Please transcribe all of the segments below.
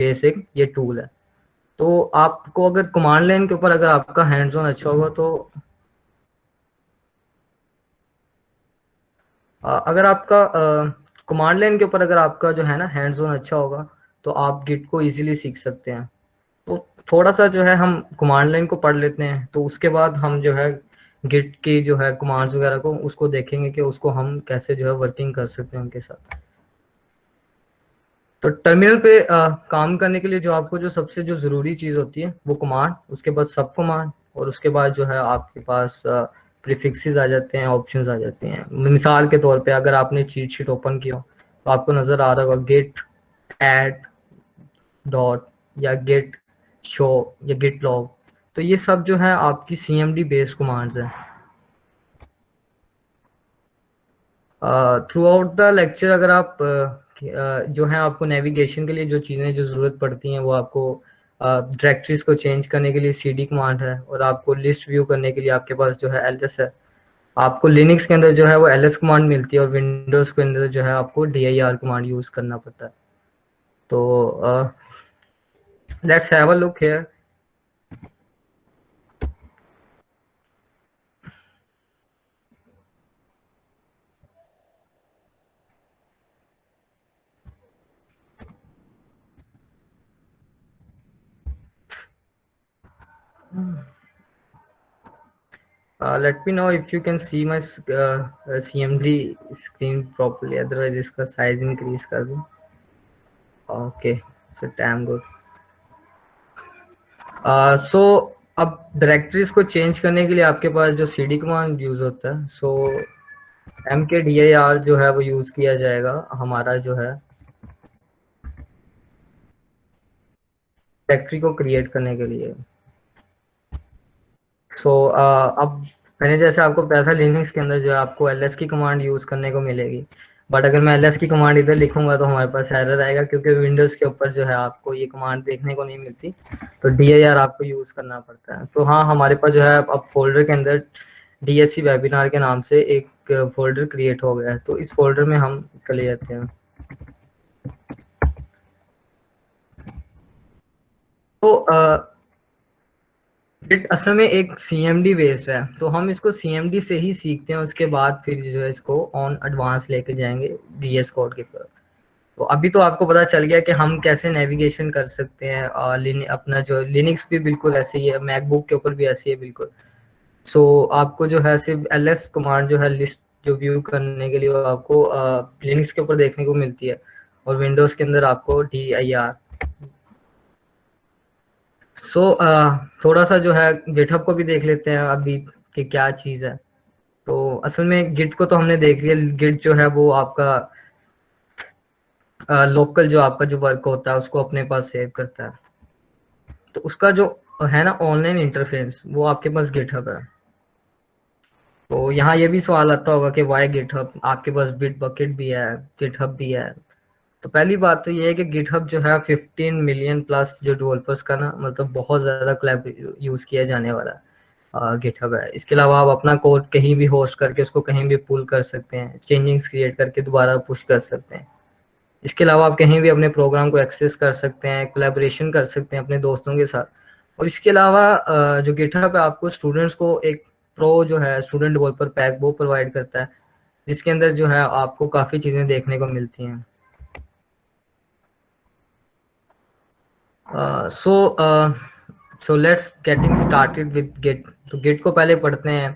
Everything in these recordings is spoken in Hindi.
बेसिक ये टूल है। तो आपको अगर कमांड लाइन के ऊपर अगर आपका हैंड्स ऑन अच्छा होगा तो अगर आपका कमांड लाइन के ऊपर अगर आपका जो है ना हैंड्स ऑन अच्छा होगा तो आप गिट को इजीली सीख सकते हैं। तो थोड़ा सा जो है हम कमांड लाइन को पढ़ लेते हैं, तो उसके बाद हम जो है गिट की जो है कमांड्स वगैरह को उसको देखेंगे कि उसको हम कैसे जो है वर्किंग कर सकते हैं उनके साथ। तो टर्मिनल पे काम करने के लिए जो आपको जो सबसे जो ज़रूरी चीज़ होती है वो कमांड, उसके बाद सब कमांड, और उसके बाद जो है आपके पास प्रीफिक्सेस आ जाते हैं, ऑप्शंस आ जाते हैं। मिसाल के तौर पे अगर आपने चीट शीट ओपन किया तो आपको नज़र आ रहा होगा गेट ऐड डॉट या गेट शो या गेट लॉग। तो ये सब जो है आपकी सीएमडी बेस्ड कमांड्स हैं। थ्रू आउट द लेक्चर अगर आप जो है आपको नेविगेशन के लिए जो चीज़ें जो ज़रूरत पड़ती हैं वो आपको डायरेक्टरीज को चेंज करने के लिए सीडी कमांड है, और आपको लिस्ट व्यू करने के लिए आपके पास जो है एलएस है। आपको लिनक्स के अंदर जो है वो एलएस कमांड मिलती है, और विंडोज़ के अंदर जो है आपको dir कमांड यूज़ करना पड़ता है। तो let's have a look here. Let me know if you can see my CMD screen properly, otherwise इसका size increase कर दूँ। Okay, so damn good. So अब डायरेक्टरीज को चेंज करने के लिए आपके पास जो cd कमांड यूज होता है, so mkdir जो है वो यूज किया जाएगा हमारा जो है डायरेक्टरी को क्रिएट करने के लिए। अब मैंने जैसे आपको बताया था लिनक्स के अंदर जो है आपको ls की कमांड यूज करने को मिलेगी, बट अगर मैं ls की कमांड इधर लिखूंगा तो हमारे पास एरर आएगा, क्योंकि विंडोज के ऊपर जो है आपको ये कमांड देखने को नहीं मिलती, तो dir आपको यूज करना पड़ता है। तो हाँ, हमारे पास जो है अब फोल्डर के अंदर DSC वेबिनार के नाम से एक फोल्डर क्रिएट हो गया है, तो इस फोल्डर में हम चले जाते हैं। तो गिट असल में एक CMD बेस्ड है, तो हम इसको CMD से ही सीखते हैं, उसके बाद फिर जो है इसको ऑन एडवांस लेके जाएंगे VS कोड की तरफ। तो अभी तो आपको पता चल गया कि हम कैसे नेविगेशन कर सकते हैं, और अपना जो लिनक्स भी बिल्कुल ऐसे ही है, मैकबुक के ऊपर भी ऐसे ही है बिल्कुल। सो आपको जो है सिर्फ ls कमांड जो है लिस्ट जो व्यू करने के लिए वो आपको लिनक्स के ऊपर देखने को मिलती है, और विंडोज के अंदर आपको dir। थोड़ा सा जो है गिटहब को भी देख लेते हैं अभी कि क्या चीज़ है। तो असल में गिट को तो हमने देख लिया, गिट जो है वो आपका लोकल जो आपका जो वर्क होता है उसको अपने पास सेव करता है। तो उसका जो है ना ऑनलाइन इंटरफेस वो आपके पास गिटहब है। तो यहाँ ये भी सवाल आता होगा कि वाई गिटहब, आपके पास बिट बकेट भी है, गिटहब भी है। तो पहली बात तो ये है कि गिटहब जो है 15 मिलियन प्लस जो डेवलपर्स का ना मतलब बहुत ज़्यादा क्लब यूज़ किया जाने वाला गिटहब है। इसके अलावा आप अपना कोड कहीं भी होस्ट करके उसको कहीं भी पुल कर सकते हैं, चेंजिंग्स क्रिएट करके दोबारा पुश कर सकते हैं। इसके अलावा आप कहीं भी अपने प्रोग्राम को एक्सेस कर सकते हैं, कोलैबोरेशन कर सकते हैं अपने दोस्तों के साथ। और इसके अलावा जो गिटहब है आपको स्टूडेंट्स को एक प्रो जो है स्टूडेंट डेवलपर पैक वो प्रोवाइड करता है, जिसके अंदर जो है आपको काफ़ी चीज़ें देखने को मिलती हैं। So let's getting started with git. तो गिट को पहले पढ़ते हैं,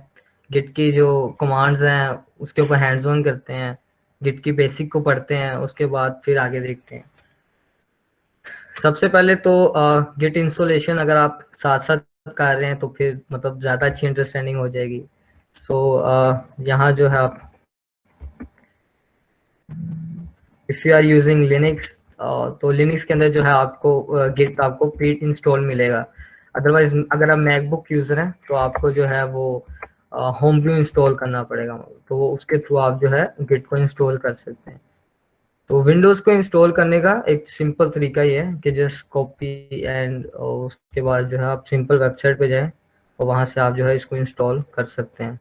गिट की जो कमांड्स हैं उसके ऊपर हैंड्स ऑन करते हैं, गिट की बेसिक को पढ़ते हैं, उसके बाद फिर आगे देखते हैं। सबसे पहले तो गिट इंस्टॉलेशन अगर आप साथ साथ कर रहे हैं तो फिर मतलब ज़्यादा अच्छी अंडरस्टैंडिंग हो जाएगी। सो यहाँ जो है आप if you are using Linux, तो लिनक्स के अंदर जो है आपको गिट आपको प्री इंस्टॉल मिलेगा। अदरवाइज अगर आप मैकबुक यूज़र हैं तो आपको जो है वो होम व्यू इंस्टॉल करना पड़ेगा, तो वो उसके थ्रू आप जो है गिट को इंस्टॉल कर सकते हैं। तो विंडोज़ को इंस्टॉल करने का एक सिंपल तरीका ये है कि जस्ट कॉपी एंड उसके बाद जो है आप सिंपल वेबसाइट पे जाएं और वहाँ से आप जो है इसको इंस्टॉल कर सकते हैं।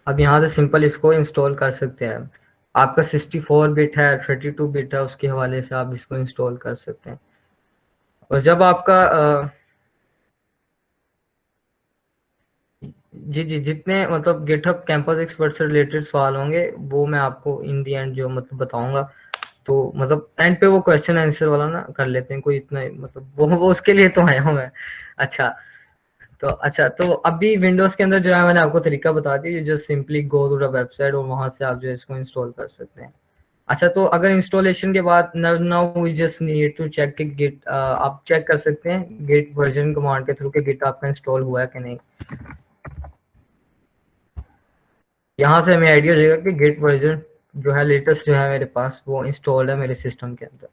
अब यहाँ से सिंपल इसको इंस्टॉल कर सकते हैं। आपका 64 बिट है, 32 बिट है, उसके हवाले से आप इसको इंस्टॉल कर सकते हैं। और जब आपका जी जी, जितने मतलब गिटहब कैंपस एक्सपर्ट से रिलेटेड सवाल होंगे वो मैं आपको इन दी एंड जो मतलब बताऊंगा। तो मतलब एंड पे वो क्वेश्चन आंसर वाला ना कर लेते हैं, कोई इतना मतलब वो उसके लिए तो आया हूँ मैं। अच्छा, तो अभी विंडोज के अंदर जो है मैंने आपको तरीका बता दिया, just simply go to the website और वहां से आप जो है इसको इंस्टॉल कर सकते हैं। अच्छा, तो अगर इंस्टॉलेशन के बाद now we just need to check कि गिट, आप चेक कर सकते हैं गिट वर्जन कमांड के थ्रू कि गिट आपका इंस्टॉल हुआ है कि नहीं। यहाँ से हमें आइडिया हो जाएगा कि गिट वर्जन जो है लेटेस्ट जो है मेरे पास वो इंस्टॉल्ड है मेरे सिस्टम के अंदर।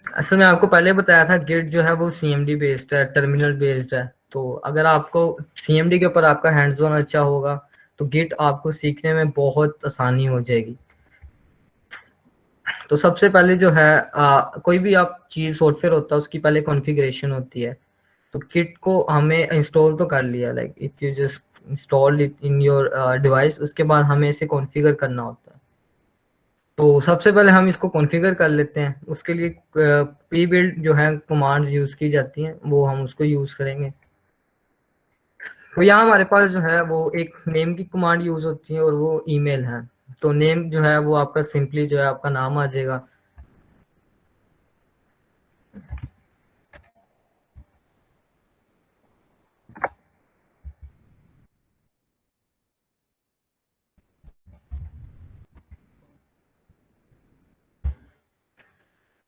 असल में आपको पहले बताया था गिट जो है वो सीएमडी बेस्ड है, टर्मिनल बेस्ड है। तो अगर आपको सीएमडी के ऊपर आपका हैंड्स ऑन अच्छा होगा तो गिट आपको सीखने में बहुत आसानी हो जाएगी। तो सबसे पहले जो है कोई भी आप चीज सॉफ्टवेयर होता है उसकी पहले कॉन्फ़िगरेशन होती है। तो गिट को हमें इंस्टॉल तो कर लिया, like if you just install it in your device, उसके बाद हमें इसे कॉन्फ़िगर करना होता है। तो सबसे पहले हम इसको कॉन्फ़िगर कर लेते हैं। उसके लिए प्री बिल्ड जो है कमांड यूज की जाती हैं, वो हम उसको यूज करेंगे। तो यहाँ हमारे पास जो है वो एक नेम की कमांड यूज होती है और वो ईमेल है। तो नेम जो है वो आपका सिंपली जो है आपका नाम आ जाएगा।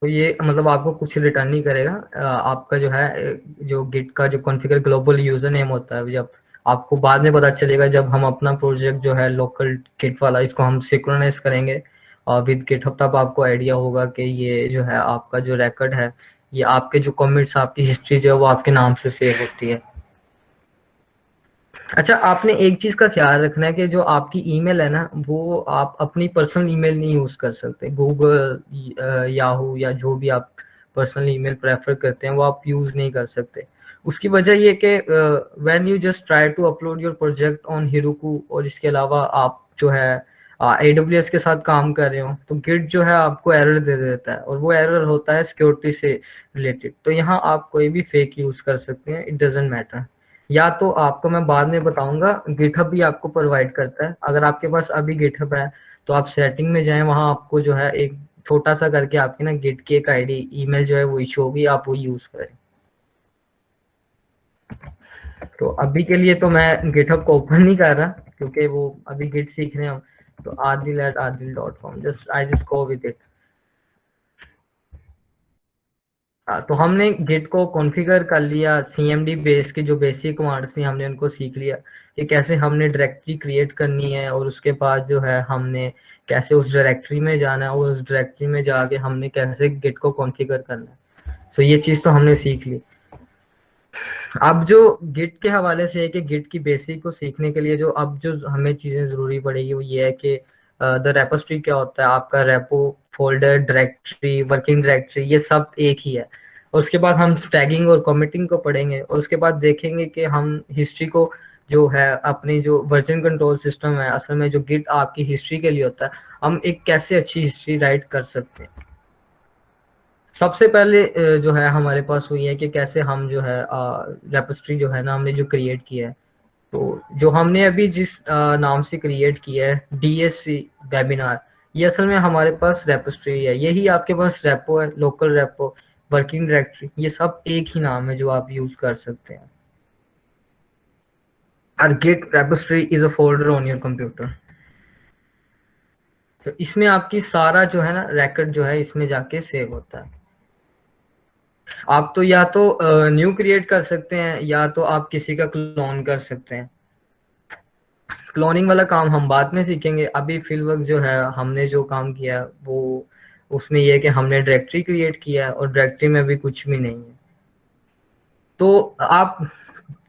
तो ये मतलब आपको कुछ रिटर्न नहीं करेगा। आपका जो है जो गिट का जो कॉन्फ़िगर ग्लोबल यूजर नेम होता है, जब आपको बाद में पता चलेगा जब हम अपना प्रोजेक्ट जो है लोकल गिट वाला इसको हम सिंक्रोनाइज करेंगे और विद गिटहब, तब आपको आइडिया होगा कि ये जो है आपका जो रिकॉर्ड है, ये आपके जो कमिट्स, आपकी हिस्ट्री जो है वो आपके नाम से सेव होती है। अच्छा, आपने एक चीज का ख्याल रखना है कि जो आपकी ईमेल है ना वो आप अपनी पर्सनल ईमेल नहीं यूज कर सकते। गूगल, याहू या जो भी आप पर्सनल ईमेल प्रेफर करते हैं वो आप यूज नहीं कर सकते। उसकी वजह ये कि when you just try to upload your project on Heroku और इसके अलावा आप जो है AWS के साथ काम कर रहे हो तो गिट जो है आपको एरर दे देता है, और वो एरर होता है सिक्योरिटी से रिलेटेड। तो यहाँ आप कोई भी फेक यूज कर सकते हैं, इट डजेंट मैटर। या तो आपको मैं बाद में बताऊंगा, गिटहब भी आपको प्रोवाइड करता है। अगर आपके पास अभी गिटहब है तो आप सेटिंग में जाएं, वहां आपको जो है एक छोटा सा करके आपकी ना गिट की एक आईडी ईमेल जो है वो इशू होगी, आप वो यूज करें। तो अभी के लिए तो मैं गिटहब को ओपन नहीं कर रहा क्योंकि वो अभी गिट सीख रहे हैं हम। तो adil@adil.com, just I just go with it. हाँ, तो हमने गिट को कॉन्फ़िगर कर लिया, सीएमडी बेस की जो बेसिक कमांड्स थी हमने उनको सीख लिया कि कैसे हमने डायरेक्टरी क्रिएट करनी है, और उसके बाद जो है हमने कैसे उस डायरेक्टरी में जाना है और उस डायरेक्टरी में जाके हमने कैसे गिट को कॉन्फ़िगर करना है। तो ये चीज़ तो हमने सीख ली। अब जो गिट के हवाले से है कि गिट की बेसिक को सीखने के लिए जो अब जो हमें चीज़ें ज़रूरी पड़ेगी वो ये है कि द रेपोस्ट्री क्या होता है, आपका repo, folder, directory, working directory, ये सब एक ही है। और उसके बाद हम टैगिंग और कमिटिंग को पढ़ेंगे, और उसके बाद देखेंगे कि हम हिस्ट्री को जो है अपनी जो वर्जन कंट्रोल सिस्टम है, असल में जो गिट आपकी हिस्ट्री के लिए होता है, हम एक कैसे अच्छी हिस्ट्री राइट कर सकते हैं। सबसे पहले जो है हमारे पास हुई है कि कैसे हम जो है रेपोस्ट्री जो है ना हमने जो क्रिएट किया है। तो जो हमने अभी जिस नाम से क्रिएट किया है DSC वेबिनार, ये असल में हमारे पास रेपोस्ट्री है। यही आपके पास रेपो है, लोकल रेपो, वर्किंग डायरेक्टरी, ये सब एक ही नाम है जो आप यूज कर सकते हैं। और git repository is a folder on your computer. तो इसमें आपकी सारा जो है ना रिकॉर्ड जो है इसमें जाके सेव होता है। आप तो या तो न्यू क्रिएट कर सकते हैं या तो आप किसी का क्लोन कर सकते हैं। क्लोनिंग वाला काम हम बाद में सीखेंगे। अभी फिल वक्त जो है हमने जो काम किया है वो उसमें यह है कि हमने डायरेक्टरी क्रिएट किया है और डायरेक्टरी में भी कुछ भी नहीं है। तो आप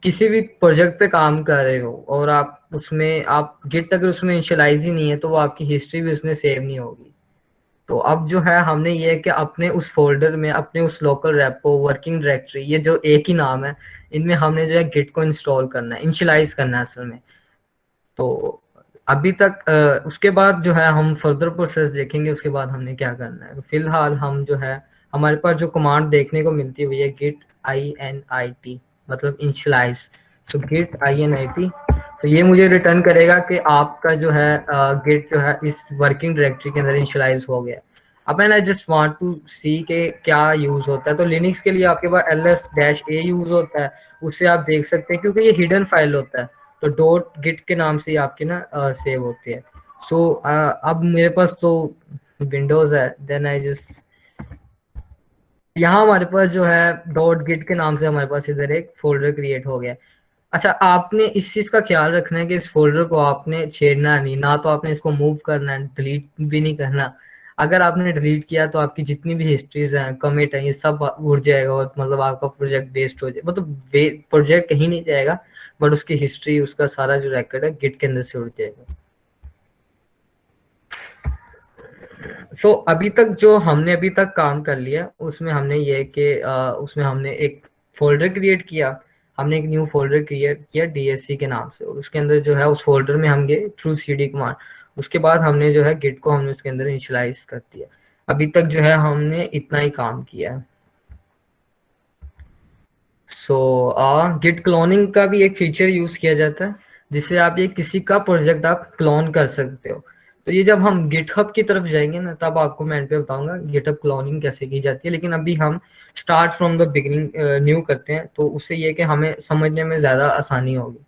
किसी भी प्रोजेक्ट पे काम कर रहे हो और आप उसमें आप गिट अगर उसमें इनिशियलाइज ही नहीं है तो वो आपकी हिस्ट्री भी उसमें सेव नहीं होगी। तो अब जो है हमने ये है कि अपने उस फोल्डर में, अपने उस लोकल रेपो, वर्किंग डायरेक्टरी, ये जो एक ही नाम है, इनमें हमने जो है गिट को इंस्टॉल करना है, इनिशियलाइज करना है असल में। तो अभी तक उसके बाद जो है हम फर्दर प्रोसेस देखेंगे, उसके बाद हमने क्या करना है। फिलहाल हम जो है हमारे पास जो कमांड देखने को मिलती है वो ये गिट init, मतलब इनिशियलाइज। सो गिट init, तो ये मुझे रिटर्न करेगा कि आपका जो है गिट जो है इस वर्किंग डायरेक्टरी के अंदर इनिशियलाइज हो गया। अब मैं जस्ट वांट टू सी के क्या यूज होता है। तो लिनक्स के लिए आपके पास ls-a यूज होता है, उससे आप देख सकते हैं क्योंकि ये हिडन फाइल होता है, तो डॉट गिट के नाम से आपकी ना सेव होती है। सो अब मेरे पास तो विंडोज है, देन आई जस्ट यहाँ हमारे पास जो है डॉट गिट के नाम से हमारे पास इधर एक फोल्डर क्रिएट हो गया। अच्छा, आपने इस चीज का ख्याल रखना है कि इस फोल्डर को आपने छेड़ना नहीं, ना तो आपने इसको मूव करना है, डिलीट भी नहीं करना। अगर आपने डिलीट किया तो आपकी जितनी भी हिस्ट्रीज हैं, कमिट हैं, ये सब उड़ जाएगा और मतलब आपका प्रोजेक्ट वेस्ट हो जाएगा। मतलब प्रोजेक्ट कहीं नहीं जाएगा, बट उसकी हिस्ट्री, उसका सारा जो रिकॉर्ड है गिट के अंदर से उड़ जाएगा। सो अभी तक जो हमने अभी तक काम कर लिया उसमें हमने ये कि उसमें हमने एक फोल्डर क्रिएट किया। हमने एक न्यू फोल्डर क्रिएट किया डीएससी के नाम से, और उसके अंदर जो है उस फोल्डर में हम गए थ्रू सीडी कमांड। उसके बाद हमने जो है गिट को हमने उसके अंदर इनिशियलाइज कर दिया। अभी तक जो है हमने इतना ही काम किया है। सो गिट क्लोनिंग का भी एक फीचर यूज किया जाता है, जिससे आप ये किसी का प्रोजेक्ट आप क्लोन कर सकते हो। तो ये जब हम गिटहब की तरफ जाएंगे ना, तब आपको मैं एंड पे बताऊंगा गिटहब क्लोनिंग कैसे की जाती है। लेकिन अभी हम start from the beginning new करते हैं, तो उससे ये कि हमें समझने में ज्यादा आसानी होगी।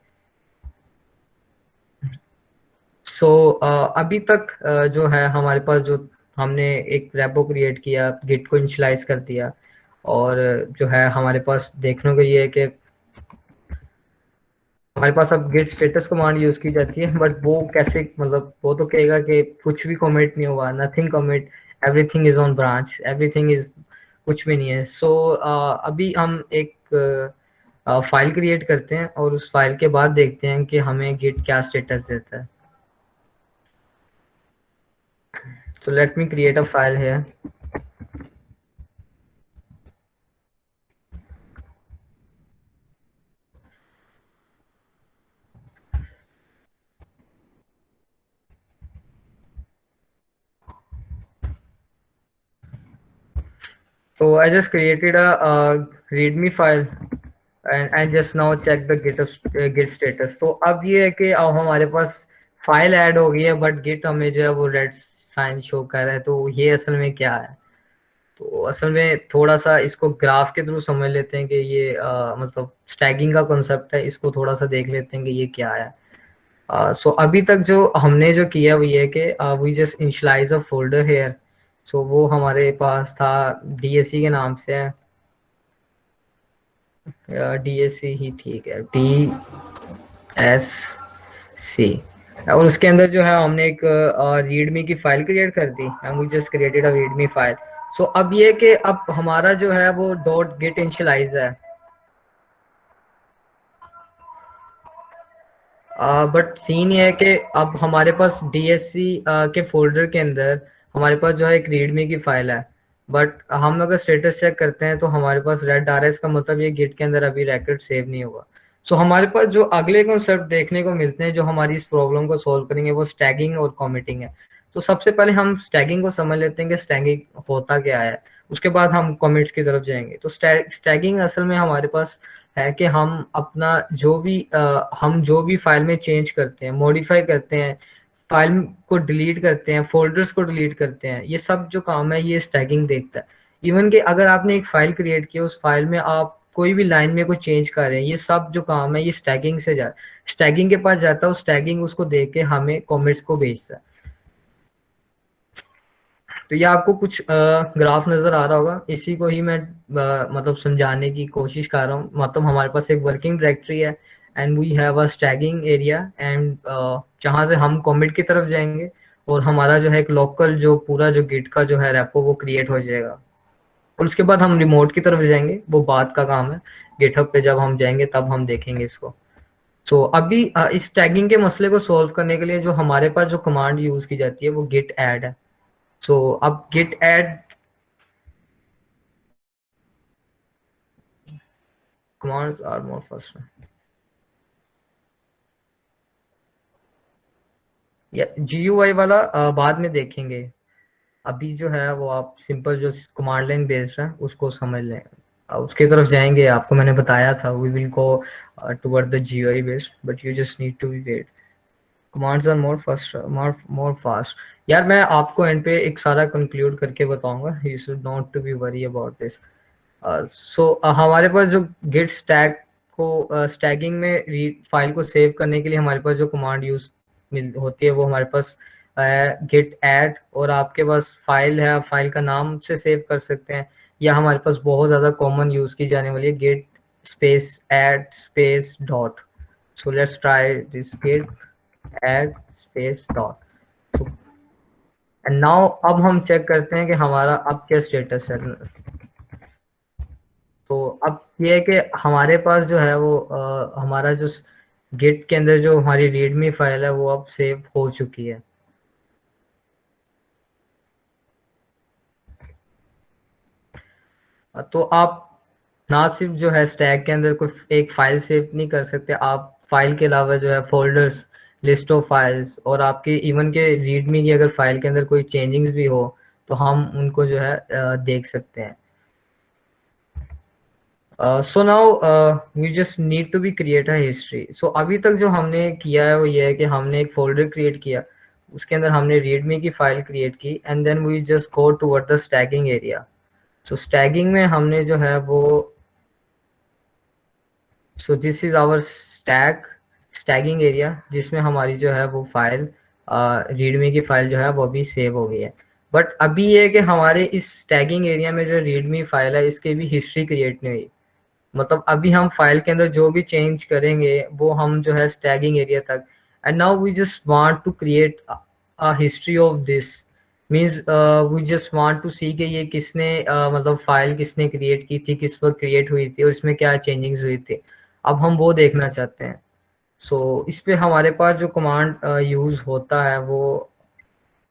सो अभी तक जो है हमारे पास जो हमने एक रेपो क्रिएट किया, गिट को इनिशियलाइज कर दिया, और जो है हमारे पास देखने को ये है कि हमारे पास अब गेट स्टेटस कमांड यूज की जाती है, बट वो कैसे, मतलब वो तो कहेगा कि कुछ भी कमिट नहीं हुआ, nothing commit, everything is on branch, everything is, कुछ भी नहीं है। सो अभी हम एक फाइल क्रिएट करते हैं और उस फाइल के बाद देखते हैं कि हमें गिट क्या स्टेटस देता है। So let me create a file है। So I just created a readme file and I just now check the git status। तो अब ये है कि अब हमारे पास फाइल ऐड हो गई है, बट गिट हमें जो है वो रेड साइन शो कर रहा है। तो ये असल में क्या है? तो असल में थोड़ा सा इसको ग्राफ के थ्रू समझ लेते हैं कि ये मतलब स्टैगिंग का कॉन्सेप्ट है, इसको थोड़ा सा देख लेते हैं कि ये क्या है। सो अभी तक जो हमने जो किया वो ये है कि we just initialize a folder here. So वो हमारे पास था, डीएससी के नाम से है, डीएससी ही ठीक है, DSC। और उसके अंदर जो है हमने एक रीडमी की फाइल क्रिएट कर दी, and we just created a readme file. So अब ये कि अब हमारा जो है वो डॉट गेट इनिशियलाइज है, बट सीन ये है कि अब हमारे पास डीएससी के फोल्डर के अंदर हमारे पास जो है एक रीडमी की फाइल है। बट हम अगर स्टेटस चेक करते हैं तो हमारे पास रेड आ रहा है, इसका मतलब ये गिट के अंदर अभी रैकेट सेव नहीं होगा। सो हमारे पास जो अगले कॉन्सेप्ट देखने को मिलते हैं जो हमारी इस प्रॉब्लम को सॉल्व करेंगे, वो स्टैगिंग और कॉमिटिंग है। तो सबसे पहले हम स्टैगिंग को समझ लेते हैं कि स्टैगिंग होता क्या है, उसके बाद हम कॉमिट्स की तरफ जाएंगे। तो स्टैगिंग असल में हमारे पास है कि हम अपना जो भी हम जो भी फाइल में चेंज करते हैं, मॉडिफाई करते हैं, फाइल को डिलीट करते हैं, फोल्डर्स को डिलीट करते हैं, ये सब जो काम है ये स्टैगिंग देखता है। इवन कि अगर आपने एक फाइल क्रिएट की, उस फाइल में आप कोई भी लाइन में कोई चेंज कर रहे हैं, ये सब जो काम है ये स्टैगिंग से जा स्टैगिंग के पास जाता है। स्टैगिंग उसको देख के हमें कॉमेंट्स को भेजता है। तो ये आपको कुछ ग्राफ नजर आ रहा होगा, इसी को ही मैं मतलब समझाने की कोशिश कर रहा हूँ। मतलब हमारे पास एक वर्किंग डायरेक्टरी है, and we have a staging area, and जहाँ से हम कॉमिट की तरफ जाएंगे, और हमारा जो है एक लोकल जो पूरा जो गिट का जो है रेपो वो क्रिएट हो जाएगा। और उसके बाद हम रिमोट की तरफ जाएंगे, वो बात का काम है। गिटहब पे जब हम जाएंगे तब हम देखेंगे इसको। सो अभी इस टैगिंग के मसले को सॉल्व करने के लिए जो हमारे पास जो कमांड यूज की जाती है वो गिट ऐड है। सो अब git add commands are more faster। या GUI वाला बाद में देखेंगे। अभी जो है वो आप सिंपल जो कमांड लाइन बेस्ड है उसको समझ लें। उसकी तरफ जाएंगे, आपको मैंने बताया था we will go toward the GUI based, but you just need to be wait. Commands are more fast, more fast. यार मैं आपको एंड पे एक सारा कंक्लूड करके बताऊंगा, you should not to be worry about this. So हमारे पास जो गिट स्टैक को स्टैगिंग में रीड फाइल को सेव करने के लिए हमारे पास जो कमांड यूज होती है वो हमारे पास गिट ऐड, और आपके पास फाइल है, आप फाइल का नाम से सेव कर सकते हैं, या हमारे पास बहुत ज़्यादा कॉमन यूज की जाने वाली है git space add space dot. So let's try this git add space dot. And now अब हम चेक करते हैं कि हमारा अब क्या स्टेटस है। तो अब ये है कि हमारे पास जो है वो हमारा जो गिट के अंदर जो हमारी रीडमी फाइल है वो अब सेव हो चुकी है। तो आप ना सिर्फ जो है स्टैक के अंदर कोई एक फाइल सेव नहीं कर सकते, आप फाइल के अलावा जो है फोल्डर्स, लिस्ट ऑफ फाइल्स, और आपकी इवन के रीडमी की अगर फाइल के अंदर कोई चेंजिंग्स भी हो तो हम उनको जो है देख सकते हैं। So now we just need to be create a history. So अभी तक जो हमने किया है वो ये है कि हमने एक फोल्डर क्रिएट किया, उसके अंदर हमने रीडमी की फाइल क्रिएट की, and then we just go toward the staging area. So staging में हमने जो है वो, so this is our staging area, जिसमें हमारी जो है वो फाइल रीडमी की फाइल जो है वो भी सेव हो गई है। बट अभी ये है कि हमारे इस स्टैगिंग एरिया में जो रीडमी फाइल है इसकी भी हिस्ट्री क्रिएट नहीं हुई। मतलब अभी हम फाइल के अंदर जो भी चेंज करेंगे वो हम जो है स्टैगिंग एरिया तक, and now we just want to create a history of this. Means we just want to see कि ये किसने मतलब फाइल किसने क्रिएट की थी, किस वक्त क्रिएट हुई थी, और इसमें क्या चेंजिंग्स हुई थी, अब हम वो देखना चाहते हैं। सो इस पे हमारे पास जो कमांड यूज होता है वो,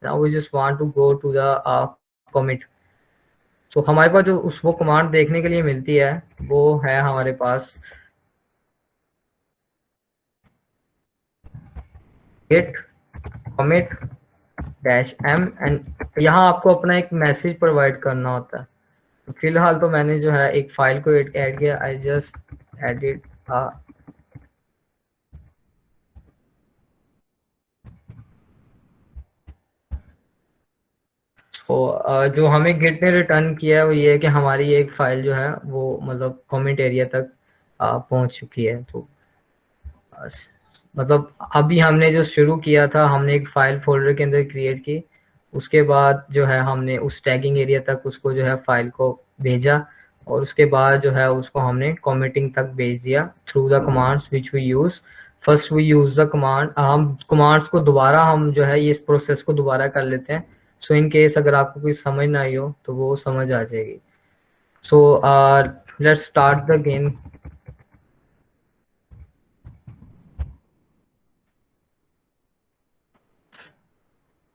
now we just want to go to the commit. So हमारे पास जो उस वो कमांड देखने के लिए मिलती है वो है हमारे पास git commit dash m, and यहाँ आपको अपना एक मैसेज प्रोवाइड करना होता है। तो फिलहाल तो मैंने जो है एक फाइल को ऐड किया, आई जस्ट एडिट तो जो हमें गिट ने रिटर्न किया है वो ये है कि हमारी एक फाइल जो है वो मतलब कमेंट एरिया तक पहुंच चुकी है। तो मतलब अभी हमने जो शुरू किया था, हमने एक फाइल फोल्डर के अंदर क्रिएट की, उसके बाद जो है हमने उस टैगिंग एरिया तक उसको जो है फाइल को भेजा, और उसके बाद जो है उसको हमने कमिटिंग तक भेज दिया through the commands which we use. First we use the command, हम कमांड्स को दोबारा हम जो है इस प्रोसेस को दोबारा कर लेते हैं। सो इन केस अगर आपको कोई समझ ना आई हो तो वो समझ आ जाएगी। So let's start the game.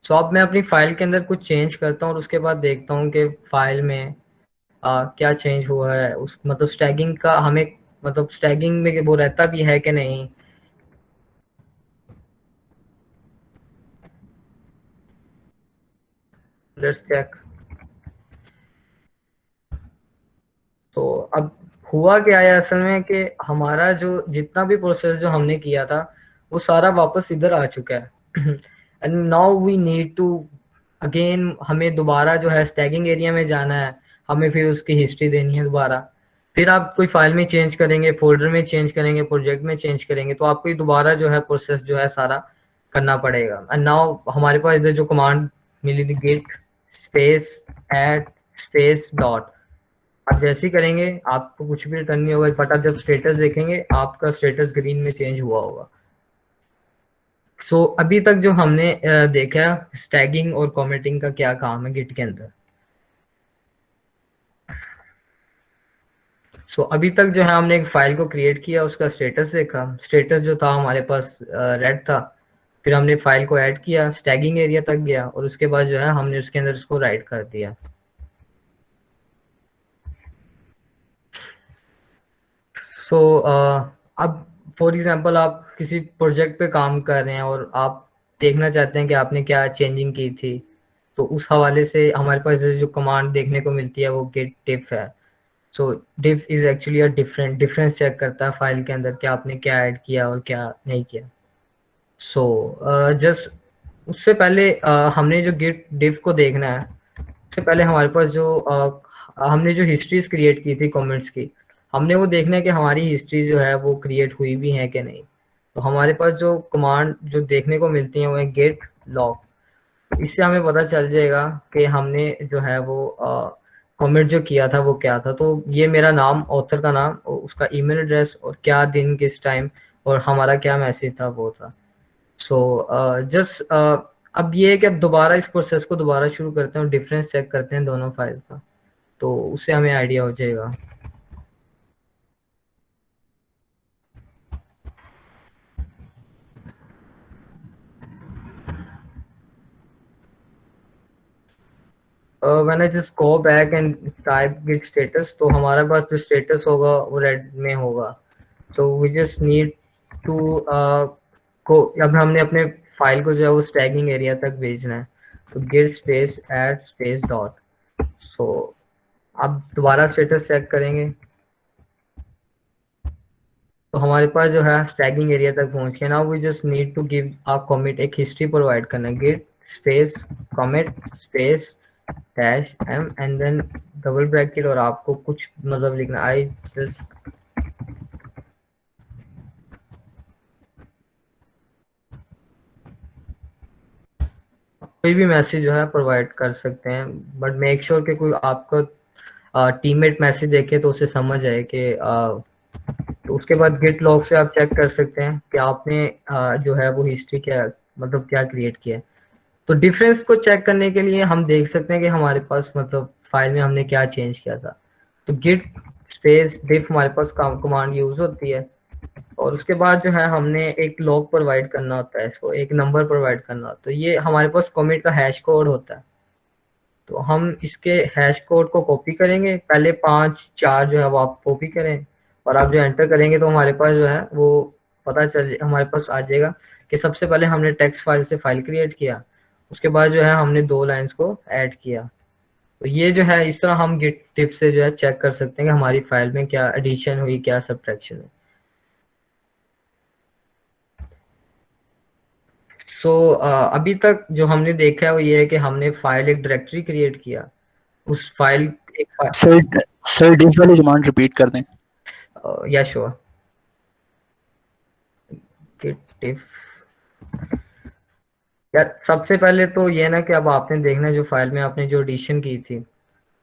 So अब मैं अपनी फाइल के अंदर कुछ चेंज करता हूँ और उसके बाद देखता हूँ कि फाइल में क्या चेंज हुआ है। उस मतलब स्टैगिंग का हमें, मतलब स्टैगिंग में वो रहता भी है कि नहीं। Let's check. तो अब हुआ क्या है असल में कि हमारा जो जितना भी प्रोसेस जो हमने किया था वो सारा वापस इधर आ चुका है। And now we need to again, हमें दोबारा जो है स्टैगिंग एरिया में जाना है, हमें फिर उसकी हिस्ट्री देनी है दोबारा। फिर आप कोई फाइल में चेंज करेंगे, फोल्डर में चेंज करेंगे, प्रोजेक्ट में चेंज करेंगे, तो आपको ये दोबारा जो है प्रोसेस जो है सारा करना पड़ेगा। एंड नाउ हमारे पास इधर जो कमांड मिली थी git space add space dot, आप जैसे ही करेंगे आपको कुछ भी रिटर्न नहीं होगा, बट आप जब स्टेटस देखेंगे आपका स्टेटस ग्रीन में चेंज हुआ होगा। अभी तक जो हमने देखा स्टैगिंग और कमेंटिंग का क्या काम है गिट के अंदर। अभी तक जो है हमने एक फाइल को क्रिएट किया, उसका स्टेटस देखा, स्टेटस जो था हमारे पास रेड था। फिर हमने फाइल को ऐड किया, स्टैगिंग एरिया तक गया, और उसके बाद जो है हमने उसके अंदर इसको राइट कर दिया। सो अब फॉर एग्जांपल आप किसी प्रोजेक्ट पे काम कर रहे हैं और आप देखना चाहते हैं कि आपने क्या चेंजिंग की थी, तो उस हवाले से हमारे पास जो कमांड देखने को मिलती है वो गेट diff है। So diff is actually a difference check करता है फाइल के अंदर कि आपने क्या ऐड किया और क्या नहीं किया। सो जस्ट उससे पहले हमने जो गिट diff को देखना है, उससे पहले हमारे पास जो हमने जो हिस्ट्रीज क्रिएट की थी कमेंट्स की, हमने वो देखना है कि हमारी हिस्ट्री जो है वो क्रिएट हुई भी है कि नहीं। तो हमारे पास जो कमांड जो देखने को मिलती है वो है गेट लॉग। इससे हमें पता चल जाएगा कि हमने जो है वो कमेंट जो किया था वो क्या था। तो ये मेरा नाम, ऑथर का नाम और उसका ईमेल एड्रेस और क्या दिन किस टाइम और हमारा क्या मैसेज था वो था। सो जस्ट अब ये है कि अब दोबारा इस प्रोसेस को दोबारा शुरू करते हैं और डिफरेंस चेक करते हैं दोनों फाइल का, तो उससे हमें आइडिया हो जाएगा। When I just go back and type git status, तो हमारे पास जो स्टेटस होगा वो रेड में होगा। तो वी जस्ट नीड टू को अब हमने अपने फाइल को जो है वो स्टैगिंग एरिया तक भेजना है। तो git space add space dot. So अब दोबारा स्टेटस चेक करेंगे तो हमारे पास जो है स्टैगिंग एरिया तक पहुंच गया। Now we just need to give a commit, एक हिस्ट्री प्रोवाइड करना है। Git space commit space dash M and then double bracket और आपको कुछ मतलब लिखना, आई जस्ट कोई भी मैसेज जो है प्रोवाइड कर सकते हैं, बट मेक श्योर कि कोई आपका टीममेट मैसेज देखे तो उसे समझ आए कि तो उसके बाद गिट लॉग से आप चेक कर सकते हैं कि आपने जो है वो हिस्ट्री क्या मतलब क्या क्रिएट किया है। तो डिफरेंस को चेक करने के लिए हम देख सकते हैं कि हमारे पास मतलब फाइल में हमने क्या चेंज किया था। तो गिट स्पेस diff हमारे पास कमांड यूज होती है और उसके बाद जो है हमने एक लॉग प्रोवाइड करना होता है, इसको एक नंबर प्रोवाइड करना होता है। तो ये हमारे पास कमिट का हैश कोड होता है। तो हम इसके हैश कोड को कॉपी करेंगे, पहले 5 4 जो है वो आप कॉपी करें और आप जो एंटर करेंगे तो हमारे पास जो है वो पता चल हमारे पास आ जाएगा कि सबसे पहले हमने टेक्स्ट फाइल से फाइल क्रिएट किया, उसके बाद जो है हमने 2 लाइंस को ऐड किया। तो ये जो है इस तरह हम गिट टिप से जो है चेक कर सकते हैं कि हमारी फाइल में क्या एडिशन हुई क्या सब्ट्रैक्शन हुई। सो अभी तक जो हमने देखा है वो ये है कि हमने फाइल एक डायरेक्टरी क्रिएट किया, उस फाइल एक सर सर डिफ वाली कमांड रिपीट कर दें। या श्योर गिट टिप। या सबसे पहले तो ये ना कि अब आपने देखना है जो फाइल में आपने जो एडिशन की थी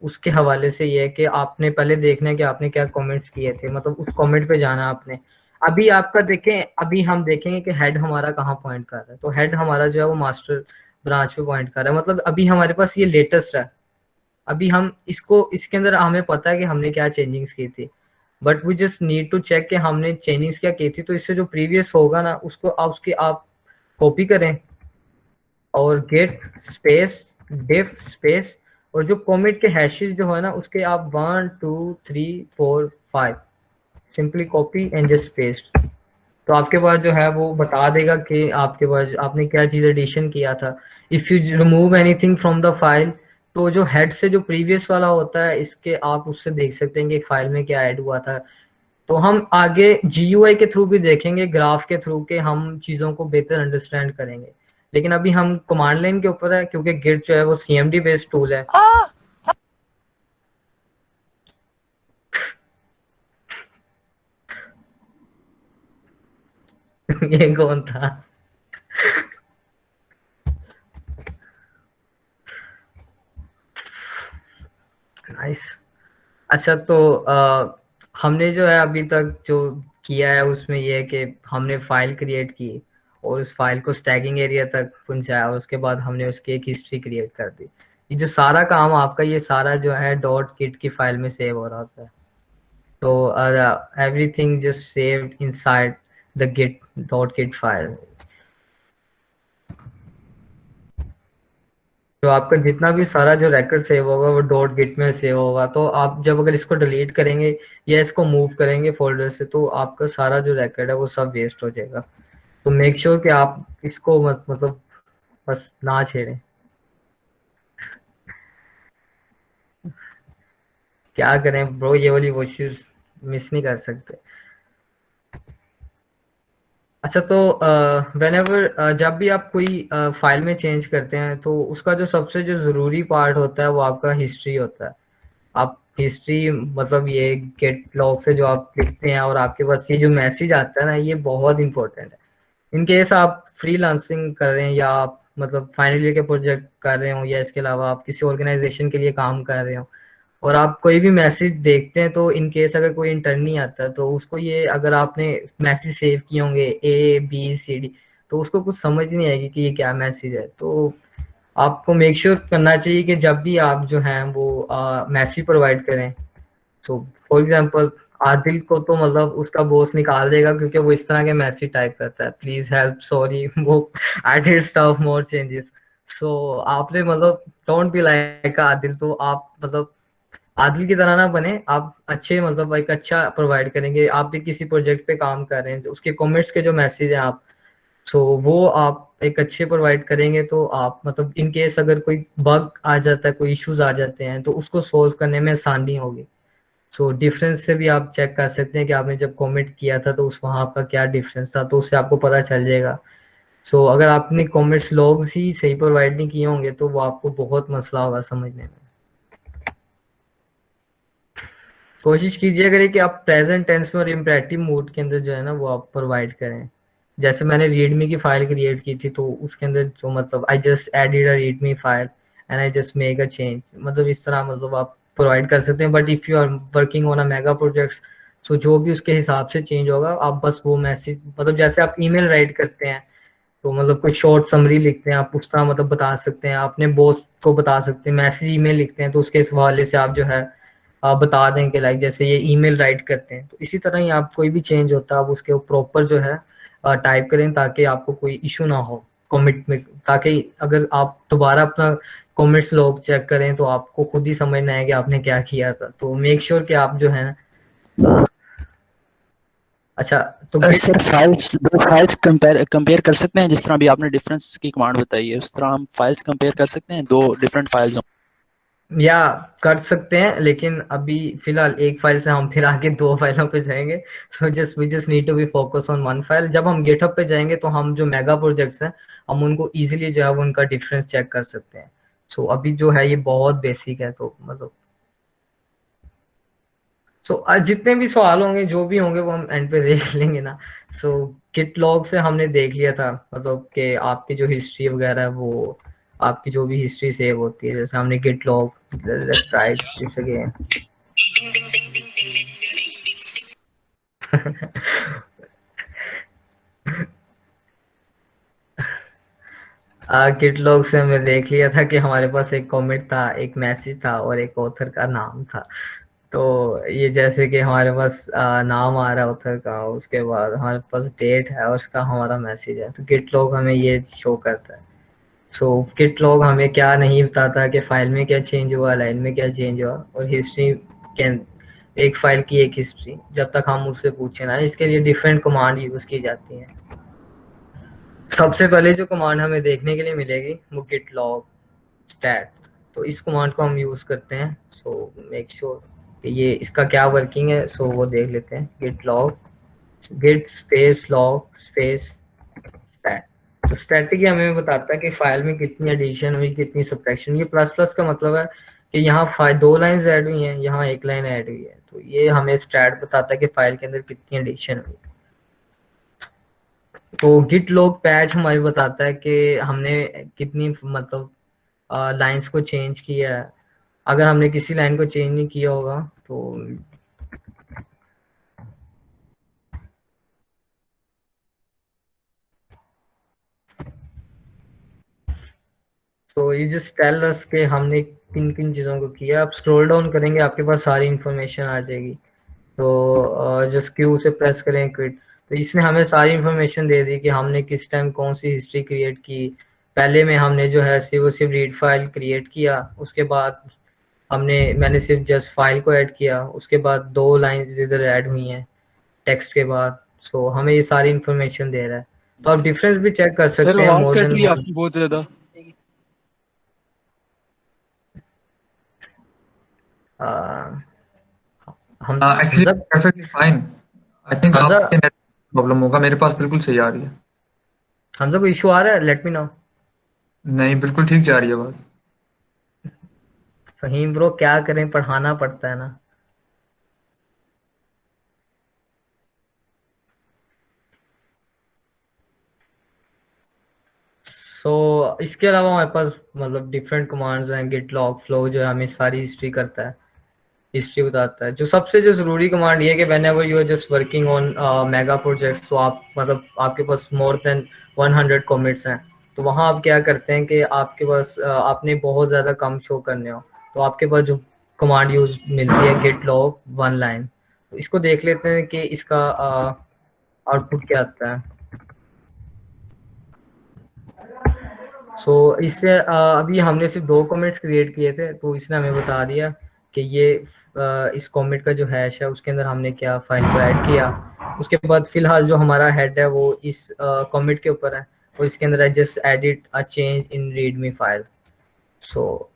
उसके हवाले से ये है कि आपने पहले देखना है कि आपने क्या कमेंट्स किए थे, मतलब उस कमेंट पे जाना आपने। अभी आपका देखें, अभी हम देखेंगे कि हेड हमारा कहाँ पॉइंट कर रहा है। तो हेड हमारा जो है वो मास्टर ब्रांच पे पॉइंट कर रहा है, मतलब अभी हमारे पास ये लेटेस्ट है। अभी हम इसको इसके अंदर हमें पता है कि हमने क्या चेंजिंग्स की थी, but we just need to check कि हमने चेंजिंग्स क्या की थी। तो इससे जो प्रीवियस होगा ना उसको आप उसकी आप कॉपी करें और गेट स्पेस डिफ स्पेस और जो कॉमेट के हैशेस जो है ना उसके आप 1 2 3 4 5 simply copy and just paste. तो आपके पास जो है वो बता देगा कि आपके पास आपने क्या चीज एडिशन किया था। If you remove anything from the file, तो जो हेड से जो प्रीवियस वाला होता है इसके आप उससे देख सकते हैं कि फाइल में क्या ऐड हुआ था। तो हम आगे GUI के थ्रू भी देखेंगे, ग्राफ के थ्रू के हम चीज़ों को बेहतर अंडरस्टैंड करेंगे। लेकिन अभी हम कमांड लाइन के ऊपर है क्योंकि गिट जो है वो CMD बेस्ड टूल है। ये कौन था? नाइस। अच्छा तो हमने जो है अभी तक जो किया है उसमें ये है कि हमने फाइल क्रिएट की और उस फाइल को स्टैगिंग एरिया तक पहुंचाया और उसके बाद हमने उसकी एक हिस्ट्री क्रिएट कर दी। ये जो सारा काम आपका ये सारा जो है डॉट गिट की फाइल में सेव हो रहा होता है। तो everything just saved inside the git.git file। तो आपका जितना भी सारा जो record सेव होगा वो डॉट गिट में सेव होगा। तो आप जब अगर इसको डिलीट करेंगे या इसको मूव करेंगे फोल्डर से तो आपका सारा जो record है वो सब वेस्ट हो जाएगा। तो मेक श्योर कि आप इसको मतलब बस ना छेड़ें। क्या करें ब्रो, ये वाली वॉइसेस मिस नहीं कर सकते। अच्छा तो व्हेनेवर जब भी आप कोई फाइल में चेंज करते हैं तो उसका जो सबसे जो ज़रूरी पार्ट होता है वो आपका हिस्ट्री होता है। आप हिस्ट्री मतलब ये गेट लॉग से जो आप लिखते हैं और आपके पास ये जो मैसेज आता है ना, ये बहुत इंपॉर्टेंट है। इन केस आप फ्रीलांसिंग कर रहे हैं या आप मतलब फाइनल ईयर के प्रोजेक्ट कर रहे हो या इसके अलावा आप किसी ऑर्गेनाइजेशन के लिए काम कर रहे हो और आप कोई भी मैसेज देखते हैं, तो इन केस अगर कोई इंटर्न नहीं आता तो उसको ये, अगर आपने मैसेज सेव किए होंगे ABCD, तो उसको कुछ समझ नहीं आएगी कि ये क्या मैसेज है। तो आपको मेक श्योर करना चाहिए कि जब भी आप जो हैं वो मैसेज प्रोवाइड करें, तो फॉर एग्जांपल आदिल को तो मतलब उसका बॉस निकाल देगा क्योंकि वो इस तरह के मैसेज टाइप करता है, प्लीज हेल्प, सॉरी, वो I did stuff more changes. So आपने मतलब डोंट बी लाइक आदिल, तो आप मतलब आदिल की तरह ना बने, आप अच्छे मतलब एक अच्छा प्रोवाइड करेंगे। आप भी किसी प्रोजेक्ट पे काम कर रहे हैं, तो उसके कमेंट्स के जो मैसेज हैं आप, सो वो आप एक अच्छे प्रोवाइड करेंगे तो आप मतलब इन केस अगर कोई बग आ जाता है, कोई इश्यूज आ जाते हैं, तो उसको सोल्व करने में आसानी होगी। सो डिफरेंस से भी आप चेक कर सकते हैं कि आपने जब कमेंट किया था तो उस वहाँ पर क्या डिफरेंस था, तो उससे आपको पता चल जाएगा। सो अगर आपने कमेंट्स लॉग्स ही सही प्रोवाइड नहीं किए होंगे तो वो आपको बहुत मसला होगा समझने में। कोशिश कीजिए अगर कि आप प्रेजेंट टेंस में और इम्परेटिव मूड के अंदर जो है ना वो आप प्रोवाइड करें। जैसे मैंने रीडमी की फाइल क्रिएट की थी, तो उसके अंदर जो मतलब I just added a readme file and I just make a change, मतलब इस तरह मतलब आप प्रोवाइड कर सकते हैं। But if you are working on a mega projects, so जो भी उसके हिसाब से चेंज होगा आप बस वो मैसेज, मतलब जैसे आप ईमेल राइट करते हैं तो मतलब कोई शॉर्ट समरी लिखते हैं, आप उस तरह मतलब बता सकते हैं, अपने बॉस को बता सकते हैं। मैसेज ईमेल लिखते हैं तो उसके इस हवाले से आप जो है आप बता दें कि लाइक जैसे ये ईमेल राइट करते हैं, तो इसी तरह ही आप कोई भी चेंज होता है आप उसके प्रॉपर जो है टाइप करें ताकि आपको कोई इशू ना हो कमिट में, ताकि अगर आप दोबारा अपना कमेंट्स लॉग चेक करें तो आपको खुद ही समझना है कि आपने क्या किया था। तो मेक श्योर कि आप जो है अ, अच्छा तो गिट सर फाइल्स, दो फाइल्स कंपेयर कर सकते हैं, जिस तरह अभी आपने डिफरेंस की कमांड बताई है उस तरह हम फाइल्स कंपेयर कर सकते हैं, दो डिफरेंट फाइल्स हो। या कर सकते हैं, लेकिन अभी फिलहाल एक फाइल से हम फिर आगे दो फाइलों पे जाएंगे। So just we just need to be focus on one file. जब हम गिटहब पे जाएंगे तो हम जो मेगा प्रोजेक्ट्स हैं हम उनको इजीली जो है वो उनका डिफरेंस चेक कर सकते हैं। सो अभी जो है ये बहुत बेसिक है, तो मतलब जितने भी सवाल होंगे जो भी होंगे वो हम एंड पे देख लेंगे ना। सो गिट लॉग से हमने देख लिया था मतलब कि आपकी जो हिस्ट्री वगैरह है वो आपकी जो भी हिस्ट्री सेव होती है, जैसे हमने git log, let's try this again. Git log से हमने देख लिया था कि हमारे पास एक कमेंट था, एक मैसेज था और एक ऑथर का नाम था। तो ये जैसे कि हमारे पास नाम आ रहा है ऑथर का, उसके बाद हमारे पास डेट है और उसका हमारा मैसेज है, तो गिट लॉग हमें ये शो करता है। सो गिट लॉग हमें क्या नहीं बताता कि फाइल में क्या चेंज हुआ, लाइन में क्या चेंज हुआ, और हिस्ट्री कैन, एक फाइल की एक हिस्ट्री जब तक हम उससे पूछे ना। इसके लिए डिफरेंट कमांड यूज की जाती हैं। सबसे पहले जो कमांड हमें देखने के लिए मिलेगी वो गिट लॉग स्टैट, तो इस कमांड को हम यूज करते हैं। सो मेक श्योर कि ये इसका क्या वर्किंग है, सो वो देख लेते हैं। Git log, git space log space stat. तो स्टैटिक हमें बताता है कि फाइल में कितनी एडिशन हुई, कितनी सब्ट्रैक्शन। ये प्लस प्लस का मतलब है कि यहाँ दो लाइंस ऐड हुई हैं, यहाँ एक लाइन ऐड हुई है, तो ये हमें स्टैट बताता है कि फाइल के अंदर कितनी एडिशन हुई। तो गिट लॉग पैच हमारी बताता है कि हमने कितनी मतलब लाइंस को चेंज किया है। अगर हमने किसी लाइन को चेंज नहीं किया होगा तो ये जस्ट टेल अस कि हमने किन किन चीज़ों को किया। आप स्क्रॉल डाउन करेंगे आपके पास सारी इंफॉर्मेशन आ जाएगी। तो जस्ट क्यू से प्रेस करें क्विट, तो इसने हमें सारी इंफॉर्मेशन दे दी कि हमने किस टाइम कौन सी हिस्ट्री क्रिएट की। पहले में हमने जो है सिर्फ रीड फाइल क्रिएट किया, उसके बाद मैंने सिर्फ जस्ट फाइल को ऐड किया, उसके बाद दो लाइन इधर ऐड हुई हैं टेक्स्ट के बाद। सो हमें ये सारी इंफॉर्मेशन दे रहा है, तो आप डिफरेंस भी चेक कर सर सकते हैं आवाज मोर कट देन रही है वन। आपकी बहुत ज्यादा। आ, हम actually Hamza perfectly fine. I think Hamza आपके नेट प्रॉब्लम होगा, मेरे पास बिल्कुल सही आ रही है। हमजा कोई इशू आ रहा है, लेट मी नो। नहीं, बिल्कुल ठीक जा रही है बस। फहीम ब्रो क्या करें, पढ़ाना पड़ता है ना। इसके अलावा हमारे पास मतलब डिफरेंट कमांड्स हैं। गिट लॉग फ्लो जो है हमें सारी हिस्ट्री करता है, हिस्ट्री बताता है। जो सबसे जो ज़रूरी कमांड ये है कि whenever you are just working on mega project, तो आप मतलब आपके पास मोर देन 100 कॉमिट्स हैं, तो वहाँ आप क्या करते हैं कि आपके पास आपने बहुत ज़्यादा कम शो करने हो, तो आपके पास जो कमांड यूज मिलती है गिट लॉग वन लाइन। तो इसको देख लेते हैं कि इसका आउटपुट क्या आता है। इससे अभी हमने सिर्फ 2 कमेंट्स क्रिएट किए थे, तो इसने हमें बता दिया कि ये इस कमेंट का जो हैश है उसके अंदर हमने क्या फाइल को ऐड किया। उसके बाद फिलहाल जो हमारा हेड है वो इस कमेंट के ऊपर है, और इसके अंदर है just edit a change in readme file. So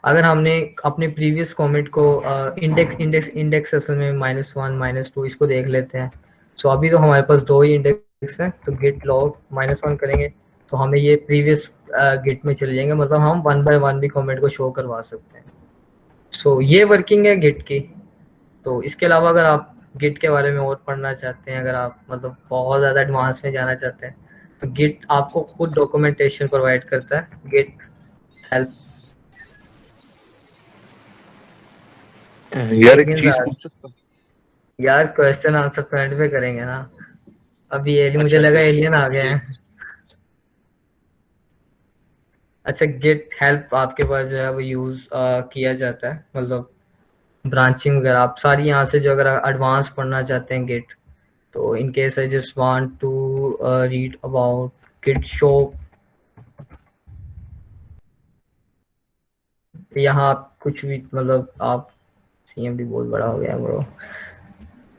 अगर हमने अपने प्रीवियस कमेंट को इंडेक्स असल में -1 -2 इसको देख लेते हैं। अभी तो हमारे पास 2 ही इंडेक्स हैं, तो गिट लॉग -1 करेंगे तो हमें ये प्रीवियस गिट में चले जाएंगे, मतलब हम 1 बाय 1 भी कमेंट को शो करवा सकते हैं। ये वर्किंग है गिट की। तो इसके अलावा अगर आप गिट के बारे में और पढ़ना चाहते हैं, अगर आप मतलब बहुत ज़्यादा एडवांस में जाना चाहते हैं, तो गिट आपको खुद डॉक्यूमेंटेशन प्रोवाइड करता है, गिट हेल्प। यार एक एलियंस चीज आ पूछ सकता हूँ? यार, क्वेश्चन आंसर तो एंड पे करेंगे ना। अभी एलियन, मुझे अच्छा लगा ठीक एलियन आ गए ठीक। हैं। अच्छा, गिट हेल्प आपके पास जो है वो यूज किया जाता है, मतलब ब्रांचिंग वगैरह आप सारी यहाँ से जो अगर एडवांस पढ़ना चाहते हैं गिट, तो in case I just want to read about git show, यहाँ आप कुछ भी मतलब आप सीएमडी बहुत बड़ा हो गया ब्रो।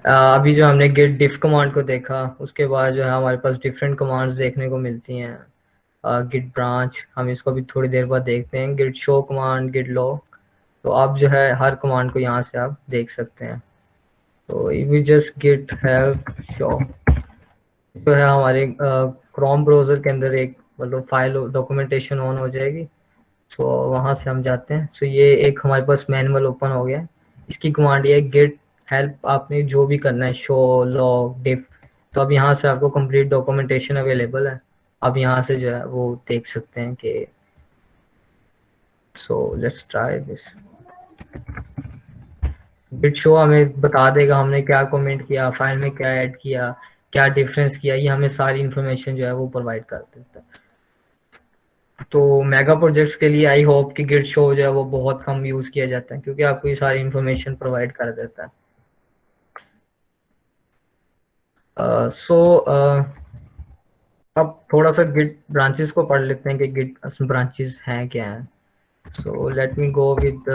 अभी जो हमने गिट डिफ कमांड को देखा, उसके बाद जो है हमारे पास डिफरेंट कमांड्स देखने को मिलती हैं। गिट ब्रांच, हम इसको भी थोड़ी देर बाद देखते हैं। Git show command, git log, तो आप जो है हर कमांड को यहाँ से आप देख सकते हैं। तो we just git help show जो है हमारे क्रोम ब्राउजर के अंदर एक मतलब फाइल डॉक्यूमेंटेशन ऑन हो जाएगी। वहाँ से हम जाते हैं। ये एक हमारे पास मैनुअल ओपन हो गया। इसकी कमांड ये गिट हेल्प, आपने जो भी करना है शो लॉग डिफ, तो अब यहाँ से आपको कंप्लीट डॉक्यूमेंटेशन अवेलेबल है। अब यहाँ से जो है वो देख सकते हैं कि let's try this. Git show हमें बता देगा हमने क्या कमेंट किया, फाइल में क्या ऐड किया, क्या डिफरेंस किया, ये हमें सारी इन्फॉर्मेशन जो है वो प्रोवाइड कर देता है। तो मेगा प्रोजेक्ट्स के लिए आई होप कि गिट शो जो है वो बहुत कम यूज किया जाता है, क्योंकि आपको ये सारी इन्फॉर्मेशन प्रोवाइड कर देता है। अब थोड़ा सा गिट ब्रांचेस को पढ़ लेते हैं कि गिट ब्रांचेस हैं क्या हैं। Let me go with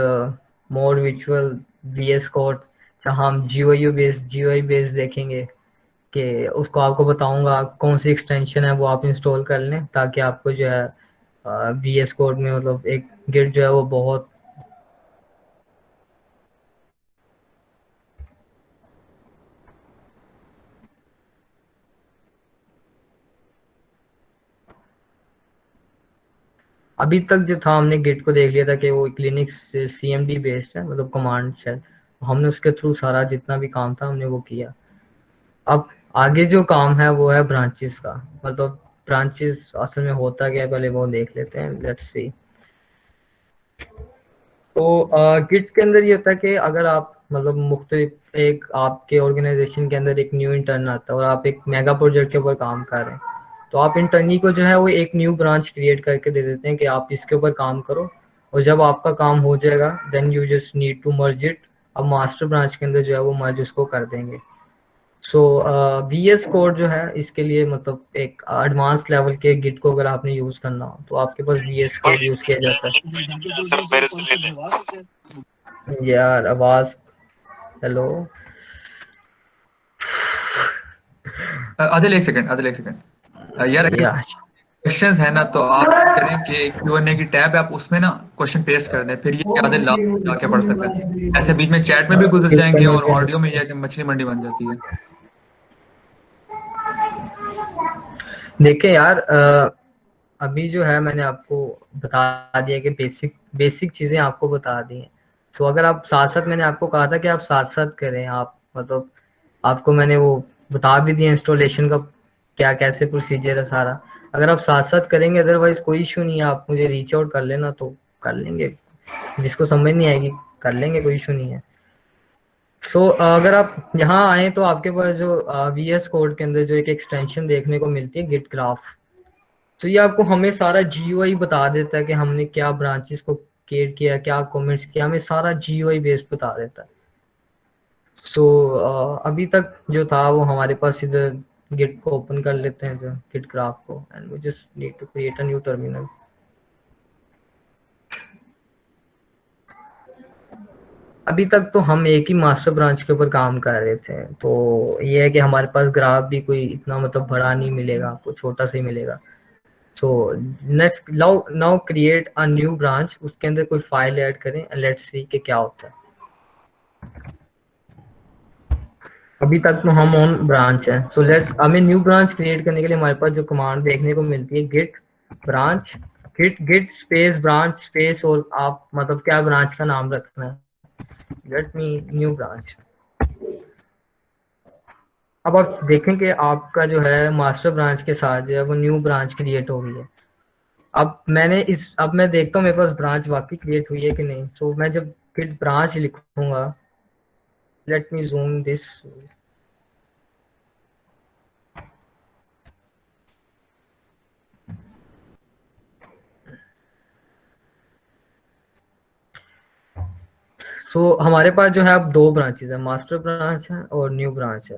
more visual VS code, जहाँ हम GUI बेस्ड देखेंगे कि उसको आपको बताऊंगा कौन सी एक्सटेंशन है वो आप इंस्टॉल कर लें, ताकि आपको जो है VS कोड में मतलब एक गिट जो है वो बहुत अभी तक जो था हमने गिट को देख लिया था कि वो क्लिनिक्स से CMD बेस्ड है, मतलब कमांड शेल। हमने उसके थ्रू सारा जितना भी काम था हमने वो किया। अब आगे जो काम है वो है ब्रांचेस का, मतलब ब्रांचेस असल में होता क्या है पहले वो देख लेते हैं। Let's see. तो गिट के अंदर ये होता है कि अगर आप मतलब मुख्तलिफ एक आपके ऑर्गेनाइजेशन के अंदर एक न्यू इंटर्न आता है और आप एक मेगा प्रोजेक्ट के ऊपर काम कर रहे हैं, तो आप इंटर्नी को जो है वो एक न्यू ब्रांच क्रिएट करके दे देते हैं कि आप इसके ऊपर काम करो, और जब आपका काम हो जाएगा then you just need to merge it. अब मास्टर ब्रांच के अंदर जो है वो मर्ज उसको कर देंगे। VS कोड जो है इसके लिए मतलब एक एडवांस लेवल के गिट को अगर आपने यूज करना हो तो आपके पास VS कोड यूज किया जाता है। यार आवाज, हेलो। आदिल एक सेकंड, आदिल एक सेकंड। यार या क्वेश्चंस है ना, तो आप करें कि Q&A की टैब है, आप उसमें ना क्वेश्चन पेस्ट कर दें, फिर ये यादें लास्ट में जाके पढ़ सकते हैं। ऐसे बीच में चैट में भी गुजर जाएंगे किसका और ऑडियो में ये है कि मछली मंडी बन जाती है। देखिए यार, अभी जो है मैंने आपको बता दिया कि बेसिक बेसिक चीजें आपको बता दी हैं। तो अगर आप साथ साथ, मैंने आपको कहा था कि आप साथ साथ करें, आप मतलब आपको मैंने वो बता भी दिया इंस्टॉलेशन का क्या कैसे प्रोसीजर है सारा। अगर आप साथ साथ करेंगे, अदरवाइज कोई इशू नहीं है, आप मुझे रीच आउट कर लेना तो कर लेंगे। जिसको समझ नहीं आएगी कर लेंगे, कोई इशू नहीं है। सो अगर आप यहाँ आए तो आपके पास जो VS कोड के अंदर जो एक एक्सटेंशन देखने को मिलती है गिट ग्राफ, तो ये आपको हमें सारा GUI बता देता है कि हमने क्या ब्रांचेस को क्रिएट किया, क्या कमेंट्स किया, हमें सारा GUI बेस्ड बता देता है। सो अभी तक जो था वो हमारे पास, इधर गिट को ओपन कर लेते हैं, जो गिट ग्राफ को, and we just need to create a new terminal. अभी तक तो हम एक ही मास्टर ब्रांच के ऊपर काम कर रहे थे, तो ये है कि हमारे पास ग्राफ भी कोई इतना मतलब बड़ा नहीं मिलेगा, आपको छोटा सा ही मिलेगा। So next now create a new branch, उसके अंदर कोई फाइल ऐड करें, लेट्स सी कि क्या होता है। अभी तक तो हम ऑन ब्रांच है, सो लेट्स, हमें न्यू ब्रांच क्रिएट करने के लिए हमारे पास जो कमांड देखने को मिलती है git branch, git space branch space, और आप मतलब क्या ब्रांच का नाम रखना है, लेट मी न्यू ब्रांच। अब आप देखें कि आपका जो है मास्टर ब्रांच के साथ जो है वो न्यू ब्रांच क्रिएट हो गई है। अब मैं देखता हूँ मेरे पास ब्रांच वाकई क्रिएट हुई है कि नहीं। तो मैं जब गिट ब्रांच लिखूंगा, let me zoom this, so हमारे पास जो है अब दो ब्रांचेस है, मास्टर ब्रांच है और न्यू ब्रांच है।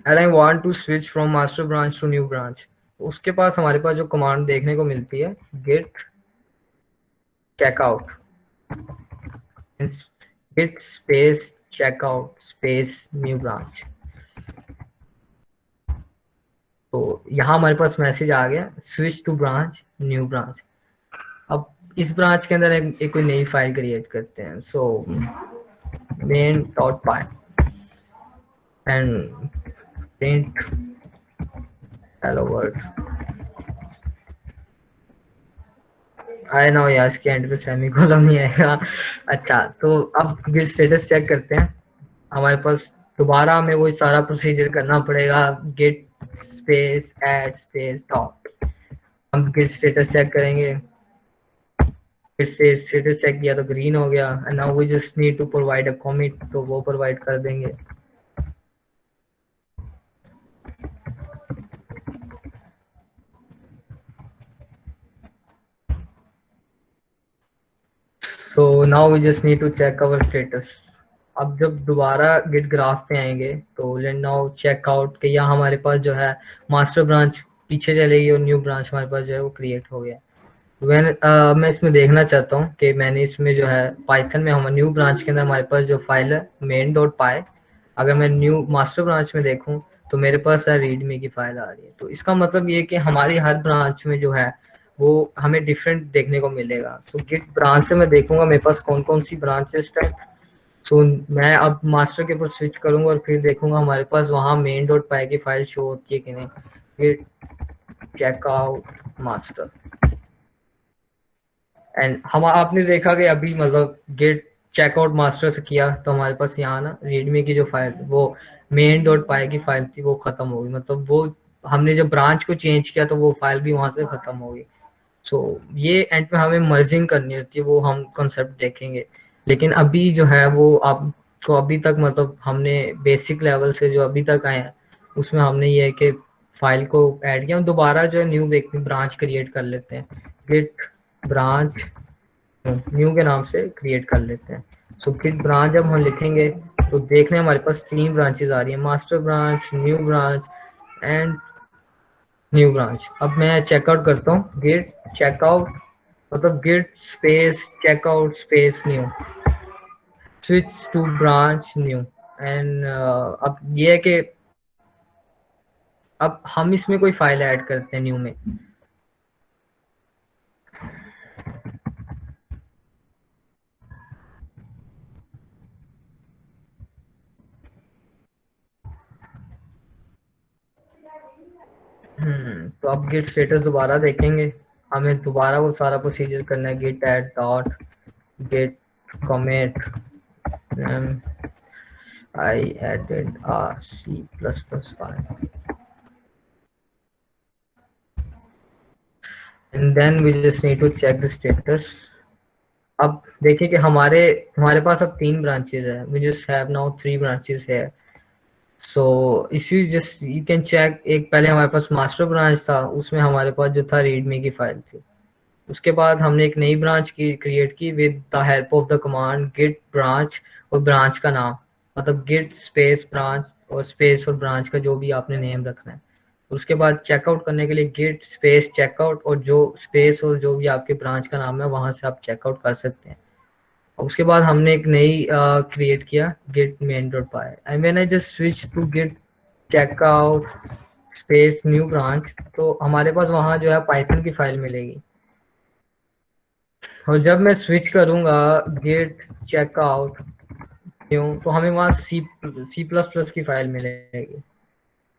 And I want to switch from master branch to new branch. उसके पास हमारे पास जो कमांड देखने को मिलती है git checkout, git space checkout space new branch. तो यहाँ हमारे पास मैसेज आ गया switch to branch new branch. अब इस ब्रांच के अंदर एक कोई नई फाइल क्रिएट करते हैं। सो main.py and print hello world। आए ना यार, इसके एंड पे सेमीकोलन नहीं आएगा। अच्छा, तो अब गिट स्टेटस चेक करते हैं। हमारे पास दोबारा हमें वो सारा प्रोसीजर करना पड़ेगा, git space add space dot. हम गिट स्टेटस चेक करेंगे, फिर से स्टेटस चेक किया तो ग्रीन हो गया, and now we just need to provide a commit, तो वो प्रोवाइड कर देंगे। So now we just need to check our status. अब जब दोबारा गिट ग्राफ पे आएंगे तो लेट नाउ चेक आउट कि यहाँ हमारे पास जो है मास्टर ब्रांच पीछे चलेगी और न्यू ब्रांच हमारे पास जो है वो क्रिएट हो गया। मैं इसमें देखना चाहता हूँ कि मैंने इसमें जो है पाइथन में हमारे न्यू ब्रांच के अंदर हमारे पास जो फाइल है main.py, अगर मैं न्यू मास्टर ब्रांच में देखूँ तो मेरे पास रीडमी की फाइल आ रही है। तो इसका मतलब ये कि हमारी हर ब्रांच में जो है वो हमें डिफरेंट देखने को मिलेगा। तो गिट ब्रांच से मैं देखूंगा मेरे पास कौन कौन सी ब्रांचेस है। सो मैं अब मास्टर के ऊपर स्विच करूंगा और फिर देखूंगा हमारे पास वहाँ main.py की फाइल शो होती है कि नहीं। गिट चेकआउट मास्टर, एंड हम आपने देखा कि अभी मतलब गेट चेकआउट मास्टर से किया तो हमारे पास यहाँ ना रीडमी की जो फाइल वो main.py की फाइल थी वो खत्म हो गई। मतलब वो हमने जब ब्रांच को चेंज किया तो वो फाइल भी वहां से खत्म हो गई। सो ये एंड में हमें मर्जिंग करनी होती है, वो हम कॉन्सेप्ट देखेंगे। लेकिन अभी जो है वो आपको अभी तक मतलब हमने बेसिक लेवल से जो अभी तक आए हैं उसमें हमने ये है कि फाइल को ऐड किया, दोबारा जो है न्यू ब्रांच क्रिएट कर लेते हैं, गिट ब्रांच न्यू के नाम से क्रिएट कर लेते हैं। सो गिट ब्रांच जब हम लिखेंगे तो देख रहे हैं हमारे पास 3 ब्रांचेस आ रही है, master branch, new branch and new branch. अब मैं चेकआउट करता हूँ गिट चेकआउट, मतलब git space checkout space new switch to branch new. एंड अब ये है कि अब हम इसमें कोई फाइल ऐड करते हैं न्यू में। तो अब गिट स्टेटस दोबारा देखेंगे, हमें दोबारा वो सारा प्रोसीजर करना है, git add dot git commit I added a C++ file and then we just need to check the status। अब देखिए कि हमारे पास अब 3 ब्रांचेज है, we just have now 3 branches here। so if you just you can check, एक पहले हमारे पास मास्टर ब्रांच था, उसमें हमारे पास जो था रीडमी की फाइल थी। उसके बाद हमने एक नई ब्रांच की क्रिएट की with the help of the command git branch और ब्रांच का नाम, मतलब गिट स्पेस ब्रांच और स्पेस और ब्रांच का जो भी आपने नेम रखना है। उसके बाद चेकआउट करने के लिए गिट स्पेस चेकआउट और जो स्पेस और जो भी आपके ब्रांच का नाम है वहां से आप चेकआउट कर सकते हैं। उसके बाद हमने एक नई क्रिएट किया git main dot py and when I just switch to git checkout space new branch, तो हमारे पास वहां जो है पाइथन की फाइल मिलेगी। और जब मैं स्विच करूंगा गिट चेकआउट न्यू, तो हमें वहां C++ की फाइल मिलेगी।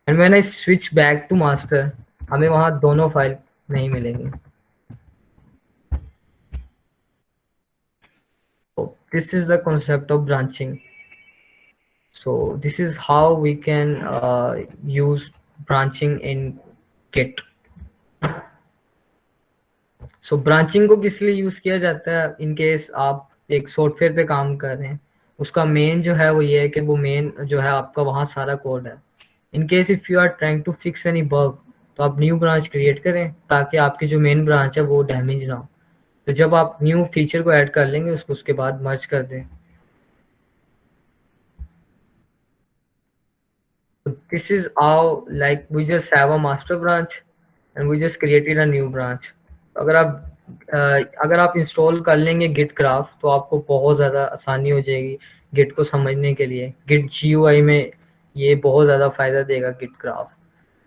And when I switch back to master, हमें वहां दोनों फाइल नहीं मिलेंगी। So this is the concept of branching। So this is how we can use branching in Git। So branching को किस लिए यूज किया जाता है? इन केस आप एक सॉफ्टवेयर पे काम कर रहे हैं, उसका मेन जो है वो ये है कि वो मेन जो है आपका वहाँ सारा कोड है। In case if you are trying to fix any bug, तो आप न्यू ब्रांच क्रिएट करें ताकि आपकी जो मेन ब्रांच है वो डैमेज ना हो। तो जब आप न्यू फीचर को ऐड कर लेंगे उसको उसके बाद मर्ज कर दें। This is how, like, we just have a master branch and we just created a new branch। अगर आप इंस्टॉल कर लेंगे गिट ग्राफ, तो आपको बहुत ज़्यादा आसानी हो जाएगी गिट को समझने के लिए। गिट GUI में ये बहुत ज़्यादा फ़ायदा देगा गिट ग्राफ।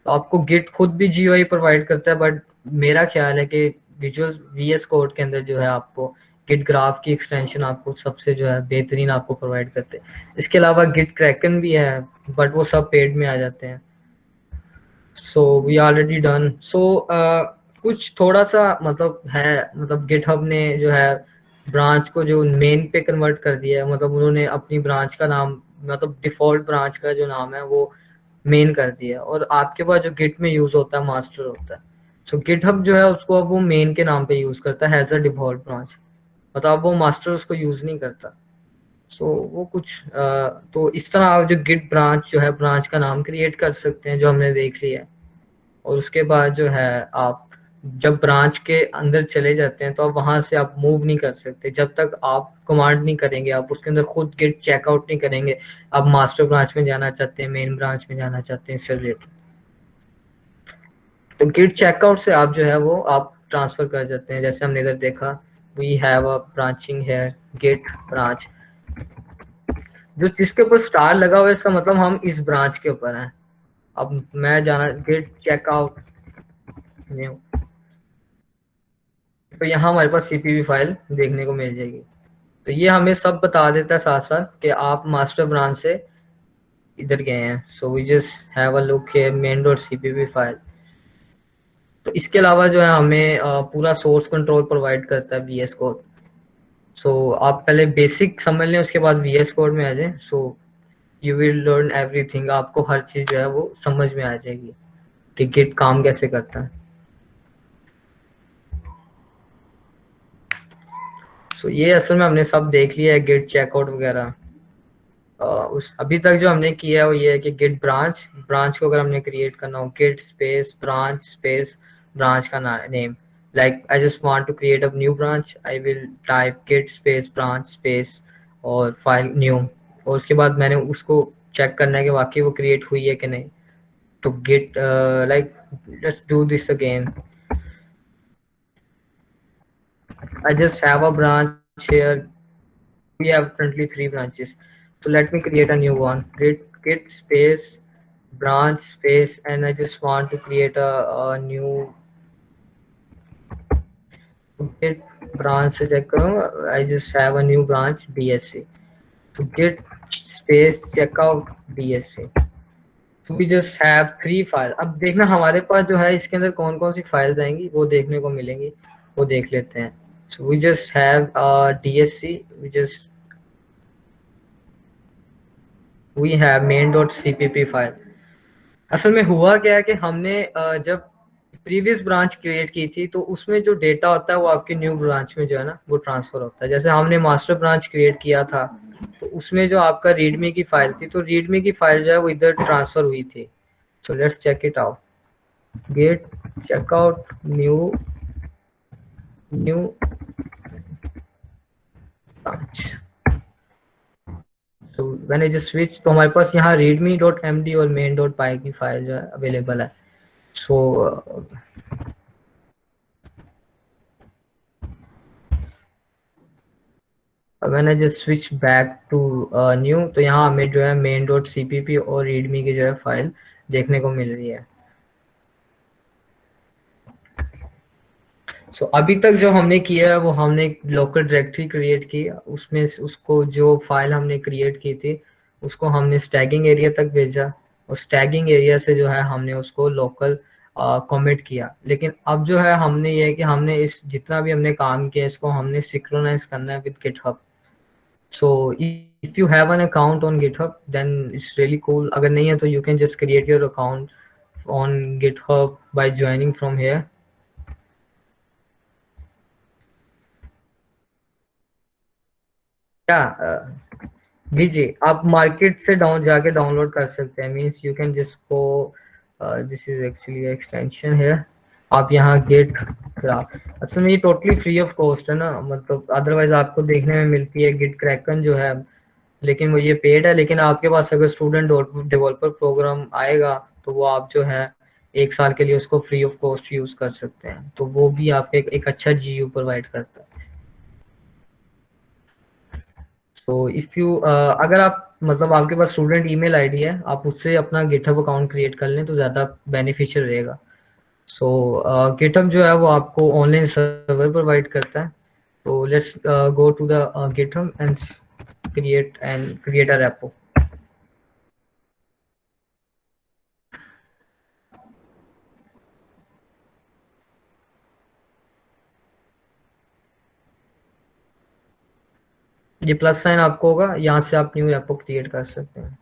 तो आपको गिट खुद भी GUI प्रोवाइड करता है, बट मेरा ख्याल है कि विजुअल VS कोड के अंदर जो है आपको गिट ग्राफ की एक्सटेंशन आपको सबसे जो है बेहतरीन आपको प्रोवाइड करते हैं। इसके अलावा गिट क्रैकन भी है, बट वो सब पेड में आ जाते हैं। So we already done. So कुछ थोड़ा सा मतलब है, मतलब गिटहब ने जो है ब्रांच को जो मेन पे कन्वर्ट कर दिया है, मतलब उन्होंने अपनी ब्रांच का नाम, मतलब डिफॉल्ट ब्रांच का जो नाम है वो मेन कर दिया है, और आपके पास जो गिट में यूज होता है मास्टर होता है। सो गिटहब जो है उसको अब वो मेन के नाम पे यूज करता है एज अ डिफॉल्ट ब्रांच, मतलब अब वो मास्टर उसको यूज नहीं करता। सो वो कुछ तो इस तरह आप जो गिट ब्रांच जो है ब्रांच का नाम क्रिएट कर सकते हैं जो हमने देख लिया है। और उसके बाद जो है आप जब ब्रांच के अंदर चले जाते हैं तो आप वहां से आप मूव नहीं कर सकते जब तक आप कमांड नहीं करेंगे, आप उसके अंदर खुद गिट चेकआउट नहीं करेंगे। आप मास्टर ब्रांच में जाना चाहते हैं, मेन ब्रांच में जाना चाहते हैं, इससे रिलेटेड, तो गिट चेकआउट से आप जो है वो आप ट्रांसफर कर जाते हैं। जैसे हमने इधर देखा, वी हैव अ ब्रांचिंग है गिट ब्रांच, जो जिसके ऊपर स्टार लगा हुआ है इसका मतलब हम इस ब्रांच के ऊपर हैं। अब मैं जाना गिट चेकआउट न्यू, तो यहाँ हमारे पास CPP फाइल देखने को मिल जाएगी। तो ये हमें सब बता देता है साथ साथ कि आप मास्टर ब्रांच से इधर गए हैं। So we just have a look here main.cpp file. तो इसके अलावा जो है हमें पूरा सोर्स कंट्रोल प्रोवाइड करता है VS कोड। सो आप पहले बेसिक समझ लें, उसके बाद VS कोड में आ जाए। So you will learn everything, आपको हर चीज जो है वो समझ में आ जाएगी कि गिट काम कैसे करता है। सो ये असल में हमने सब देख लिया है, गिट चेकआउट वगैरह। उस अभी तक जो हमने किया है वो ये है कि गिट ब्रांच को अगर हमने क्रिएट करना हो, गिट स्पेस ब्रांच का name, like I just want to create a new branch, I will type git space branch space और फाइल न्यू, और उसके बाद मैंने उसको चेक करना है कि वाकई वो क्रिएट हुई है कि नहीं। तो git like let's do this again, I just have a branch here, we have currently 3 branches, so let me create a new one, git space branch space and I just want to create a new git branch से check करूँ. I just have a new branch DSC. So git space checkout DSC. So we just have 3 file. अब देखना हमारे पास जो है इसके अंदर कौन कौन सी फाइल्स आएंगी वो देखने को मिलेंगी, वो देख लेते हैं. So we just have DSC. We have main.cpp file. असल में हुआ क्या है कि हमने जब प्रीवियस ब्रांच क्रिएट की थी तो उसमें जो डेटा होता है वो आपके न्यू ब्रांच में जो है ना वो ट्रांसफर होता है. जैसे हमने मास्टर ब्रांच क्रिएट किया था तो उसमें जो आपका रीडमी की फाइल थी तो रीडमी की फाइल जो है वो इधर ट्रांसफर हुई थी. So let's check it out. Git checkout new branch. तो व्हेन आई जस्ट स्विच तो हमारे पास यहाँ readme.md और main.py की फाइल जो है अवेलेबल है. So when I just switch back to new तो यहाँ हमें जो है main.cpp और readme की जो है फाइल देखने को मिल रही है. So अभी तक जो हमने किया है वो हमने एक लोकल डायरेक्टरी क्रिएट की, उसमें उसको जो फाइल हमने क्रिएट की थी उसको हमने स्टैगिंग एरिया तक भेजा और स्टैगिंग एरिया से जो है हमने उसको लोकल कमिट किया. लेकिन अब जो है हमने ये है कि हमने इस जितना भी हमने काम किया इसको हमने सिंक्रोनाइज करना है with GitHub. So if you have an account on GitHub then it's really cool. अगर नहीं है तो you can just create your account on GitHub by joining from here. दीजिए आप मार्केट से जाके डाउनलोड कर सकते हैं. Means you can just go, this is actually extension है. आप यहाँ गेट क्राफ्ट असल में ये टोटली फ्री ऑफ कॉस्ट है ना, मतलब अदरवाइज आपको देखने में मिलती है गिट क्रैकन जो है, लेकिन वो ये पेड है. लेकिन आपके पास अगर स्टूडेंट डेवलपर प्रोग्राम आएगा तो वो आप जो है 1 साल के लिए उसको फ्री ऑफ कॉस्ट यूज कर सकते हैं. तो वो भी आपको एक अच्छा GU प्रोवाइड करता है. तो इफ यू अगर आप मतलब आपके पास स्टूडेंट ईमेल आईडी है आप उससे अपना गिटहब अकाउंट क्रिएट कर लें तो ज़्यादा बेनिफिशियल रहेगा. सो गिटहब जो है वो आपको ऑनलाइन सर्वर प्रोवाइड करता है. तो let's go to the GitHub and create a repo. ये प्लस साइन आपको होगा, यहाँ से आप न्यू रेपो क्रिएट कर सकते हैं.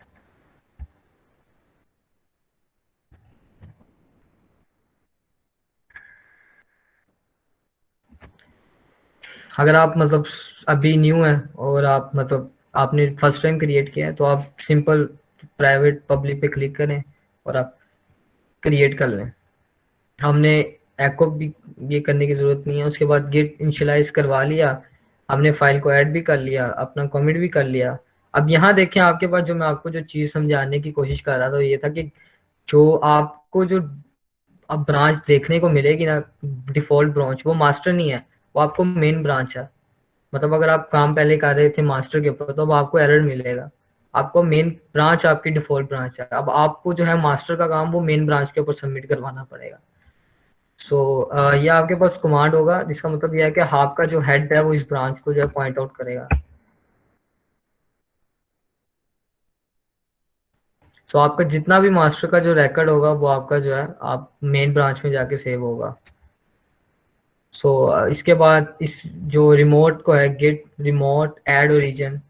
अगर आप मतलब अभी न्यू है और आप मतलब आपने फर्स्ट टाइम क्रिएट किया है तो आप सिंपल प्राइवेट पब्लिक पे क्लिक करें और आप क्रिएट कर लें. हमने एको भी ये करने की ज़रूरत नहीं है. उसके बाद गिट इनिशियलाइज करवा लिया, हमने फाइल को ऐड भी कर लिया, अपना कमिट भी कर लिया. अब यहाँ देखें आपके पास जो मैं आपको जो चीज़ समझाने की कोशिश कर रहा था ये था कि जो आपको जो अब ब्रांच देखने को मिलेगी ना डिफॉल्ट ब्रांच वो मास्टर नहीं है, वो आपको मेन ब्रांच है. मतलब अगर आप काम पहले कर रहे थे मास्टर के ऊपर तो अब आपको एरर मिलेगा. आपको मेन ब्रांच आपकी डिफॉल्ट ब्रांच है. अब आपको जो है मास्टर का काम वो मेन ब्रांच के ऊपर सबमिट करवाना पड़ेगा. सो ये आपके पास कमांड होगा जिसका मतलब यह है कि आपका जो हेड है वो इस ब्रांच को जो है पॉइंट आउट करेगा. सो आपका जितना भी मास्टर का जो रिकॉर्ड होगा वो आपका जो है आप मेन ब्रांच में जाके सेव होगा. सो इसके बाद इस जो रिमोट को है गिट रिमोट ऐड ओरिजिन,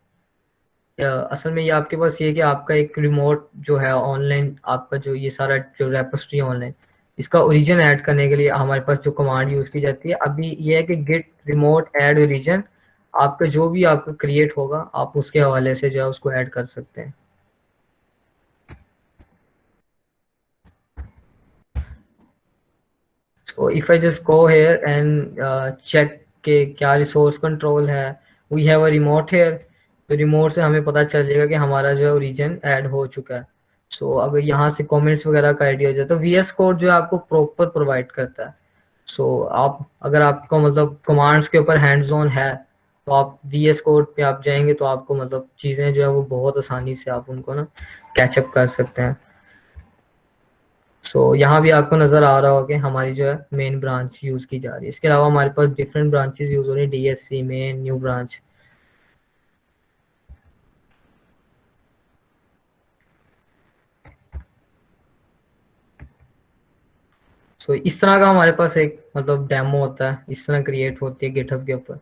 असल में ये आपके पास ये है कि आपका एक रिमोट जो है ऑनलाइन आपका जो ये सारा जो रेपोजिटरी ऑनलाइन इसका ओरिजिन ऐड करने के लिए हमारे पास जो कमांड यूज की जाती है अभी ये है कि गिट रिमोट ऐड ओरिजिन. आपका जो भी आपका क्रिएट होगा आप उसके हवाले से जो है उसको ऐड कर सकते हैं. So if I just go here and check के क्या रिसोर्स कंट्रोल है, we have a remote here. तो रिमोट से हमें पता चल जाएगा कि हमारा जो है ओरिजिन ऐड हो चुका है. सो अगर यहाँ से कमेंट्स वगैरह का आइडिया हो जाए तो VS कोड जो है आपको प्रॉपर प्रोवाइड करता है. सो आप अगर आपको मतलब कमांड्स के ऊपर हैंड्स ऑन है तो आप VS कोड पे आप जाएंगे तो आपको मतलब चीज़ें जो है वो बहुत आसानी से आप उनको ना कैचअप कर सकते हैं. यहाँ भी आपको नज़र आ रहा होगा कि हमारी जो है मेन ब्रांच यूज़ की जा रही है। इसके अलावा हमारे पास डिफरेंट ब्रांचेस यूज़ हो रही है, DSC मेन, न्यू ब्रांच। इस तरह का हमारे पास एक मतलब डेमो होता है, इस तरह क्रिएट होती है गिटहब के ऊपर।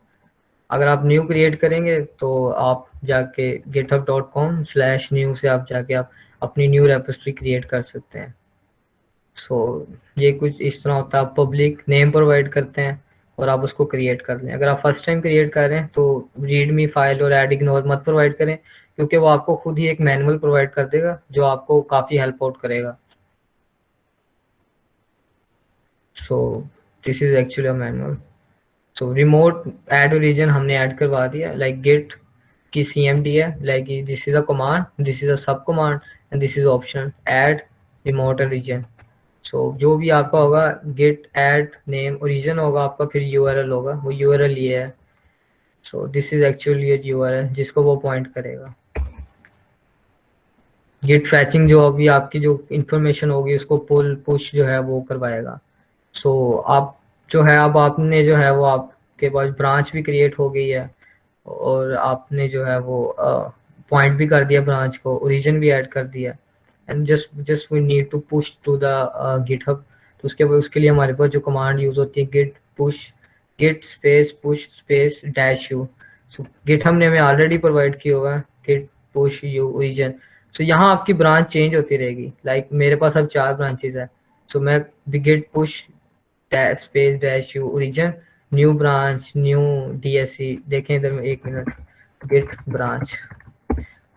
अगर आप न्यू क्रिएट करेंगे तो आप जाके github.com/new से आप जाके आप अपनी न्यू रेपोजिटरी क्रिएट कर सकते हैं। ये कुछ इस तरह होता है, आप पब्लिक नेम प्रोवाइड करते हैं और आप उसको क्रिएट कर लें। अगर आप फर्स्ट टाइम क्रिएट कर रहे हैं तो रीडमी फाइल और ऐड इग्नोर मत प्रोवाइड करें, क्योंकि वो आपको खुद ही एक मैनुअल प्रोवाइड कर देगा जो आपको काफ़ी हेल्प आउट करेगा। This is actually a manual. Remote add origin हमने ऐड करवा दिया, लाइक गेट की CMD है, like this is a command, this is a sub command and this is option add remote origin. जो भी आपका होगा गेट ऐड नेम ओरिजिन होगा आपका, फिर URL होगा, वो URL ये है। दिस इज एक्चुअली URL जिसको वो पॉइंट करेगा। गिट फैचिंग जो अभी आपकी जो इंफॉर्मेशन होगी उसको पुल पुश जो है वो करवाएगा। आप जो है अब आपने जो है वो आपके पास ब्रांच भी क्रिएट हो गई है और आपने जो है वो पॉइंट भी कर दिया ब्रांच को, ओरिजिन भी ऐड कर दिया and just we need to push to the GitHub. तो उसके लिए हमारे पास जो कमांड यूज होती है git push, git space push space -u। Git हमने हमें ऑलरेडी प्रोवाइड किया हुआ है, गिट पुश यू ओरिजिन। यहाँ आपकी ब्रांच चेंज होती रहेगी, लाइक मेरे पास अब 4 ब्रांचेस है। मैं git push space -u origin new branch new DSC, देखें इधर में 1 मिनट, गिट ब्रांच।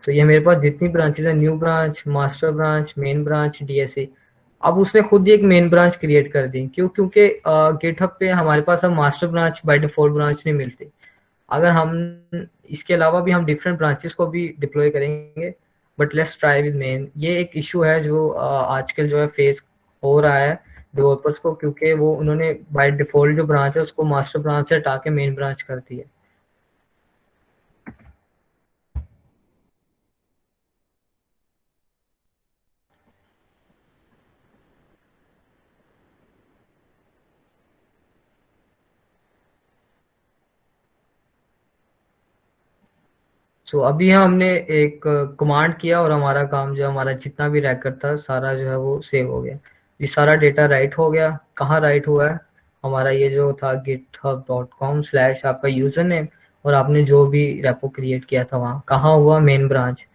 ये मेरे पास जितनी ब्रांचेस है, new branch, master branch, main branch, DSC। अब उसने खुद ही एक मेन ब्रांच क्रिएट कर दी, क्योंकि गिटहब पे हमारे पास अब master branch by default branch नहीं मिलती। अगर हम इसके अलावा भी हम डिफरेंट ब्रांचेस को भी डिप्लॉय करेंगे, but let's try with main. ये एक इशू है जो आजकल जो है फेस हो रहा है डेवलपर्स को, क्योंकि वो उन्होंने बाय डिफॉल्ट जो ब्रांच है उसको मास्टर ब्रांच से हटा के मेन ब्रांच कर दी है। अभी हमने एक कमांड किया और हमारा काम जो हमारा जितना भी रैकेट था सारा जो है वो सेव हो गया। ये सारा डेटा राइट हो गया। कहाँ राइट हुआ है? हमारा ये जो था github.com/ आपका यूजर नेम और आपने जो भी रेपो क्रिएट किया था वहाँ कहाँ हुआ? Main branch.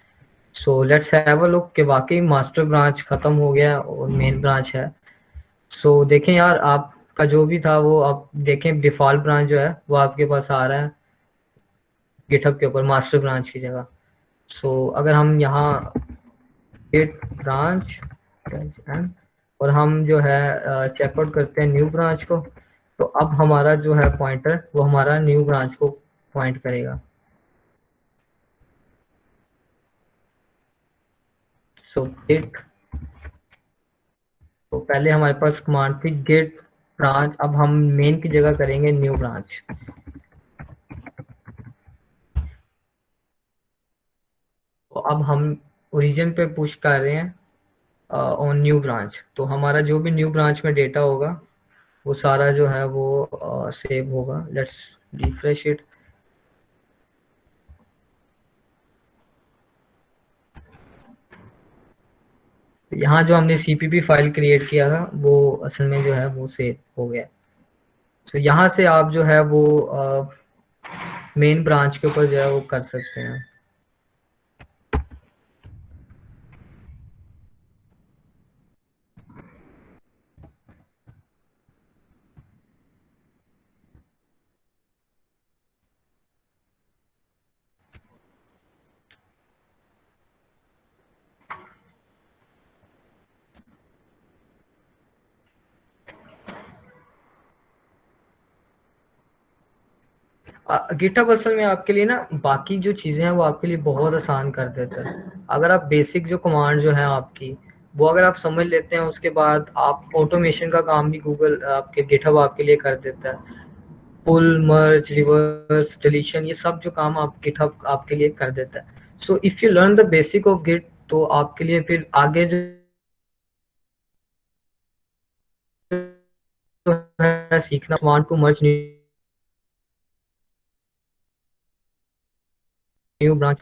Let's have a look कि वाकई मास्टर ब्रांच खत्म हो गया और मेन ब्रांच है। देखें यार, आपका जो भी था वो आप देखें, डिफॉल्ट ब्रांच जो है वो आपके पास आ रहा है गिटहब के ऊपर मास्टर ब्रांच की जगह। अगर हम यहाँ गेट ब्रांच और हम जो है चेकआउट करते हैं न्यू ब्रांच को, तो अब हमारा जो है पॉइंटर वो हमारा न्यू ब्रांच को पॉइंट करेगा। गेट, तो पहले हमारे पास कमांड थी गेट ब्रांच, अब हम मेन की जगह करेंगे न्यू ब्रांच। तो अब हम ओरिजिन पे पुश कर रहे हैं ऑन न्यू ब्रांच। तो हमारा जो भी न्यू ब्रांच में डेटा होगा वो सारा जो है वो सेव होगा। Let's refresh it. यहाँ जो हमने CPP फाइल क्रिएट किया था वो असल में जो है वो सेव हो गया। यहाँ से आप जो है वो मेन ब्रांच के ऊपर जो है वो कर सकते हैं। गिटहब असल में आपके लिए ना बाकी जो चीजें हैं वो आपके लिए बहुत आसान कर देता है। अगर आप बेसिक जो कमांड जो है आपकी वो अगर आप समझ लेते हैं, उसके बाद आप ऑटोमेशन का काम भी गूगल आपके गिटहब आपके लिए कर देता है। पुल, मर्ज, रिवर्स, डिलीशन, ये सब जो काम आप गिटहब आपके लिए कर देता है। If you learn the basic of git, तो आपके लिए फिर आगे जो सीखना, want to merge new branch.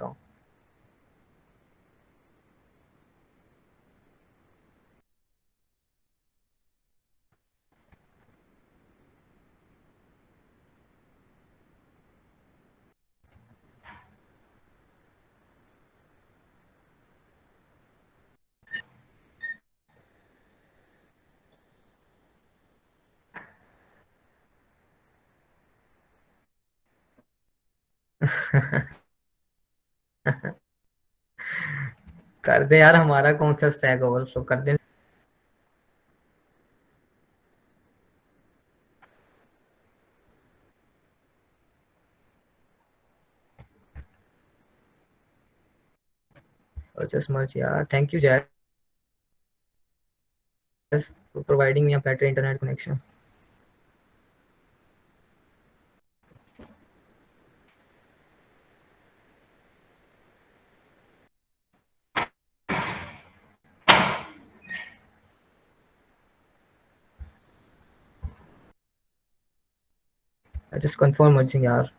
कर दे यार, हमारा कौन सा स्टैक ओवरफ्लो कर दे। जस्ट मच यार, थैंक यू जैस for providing me a better internet connection. I just confirm merging यार।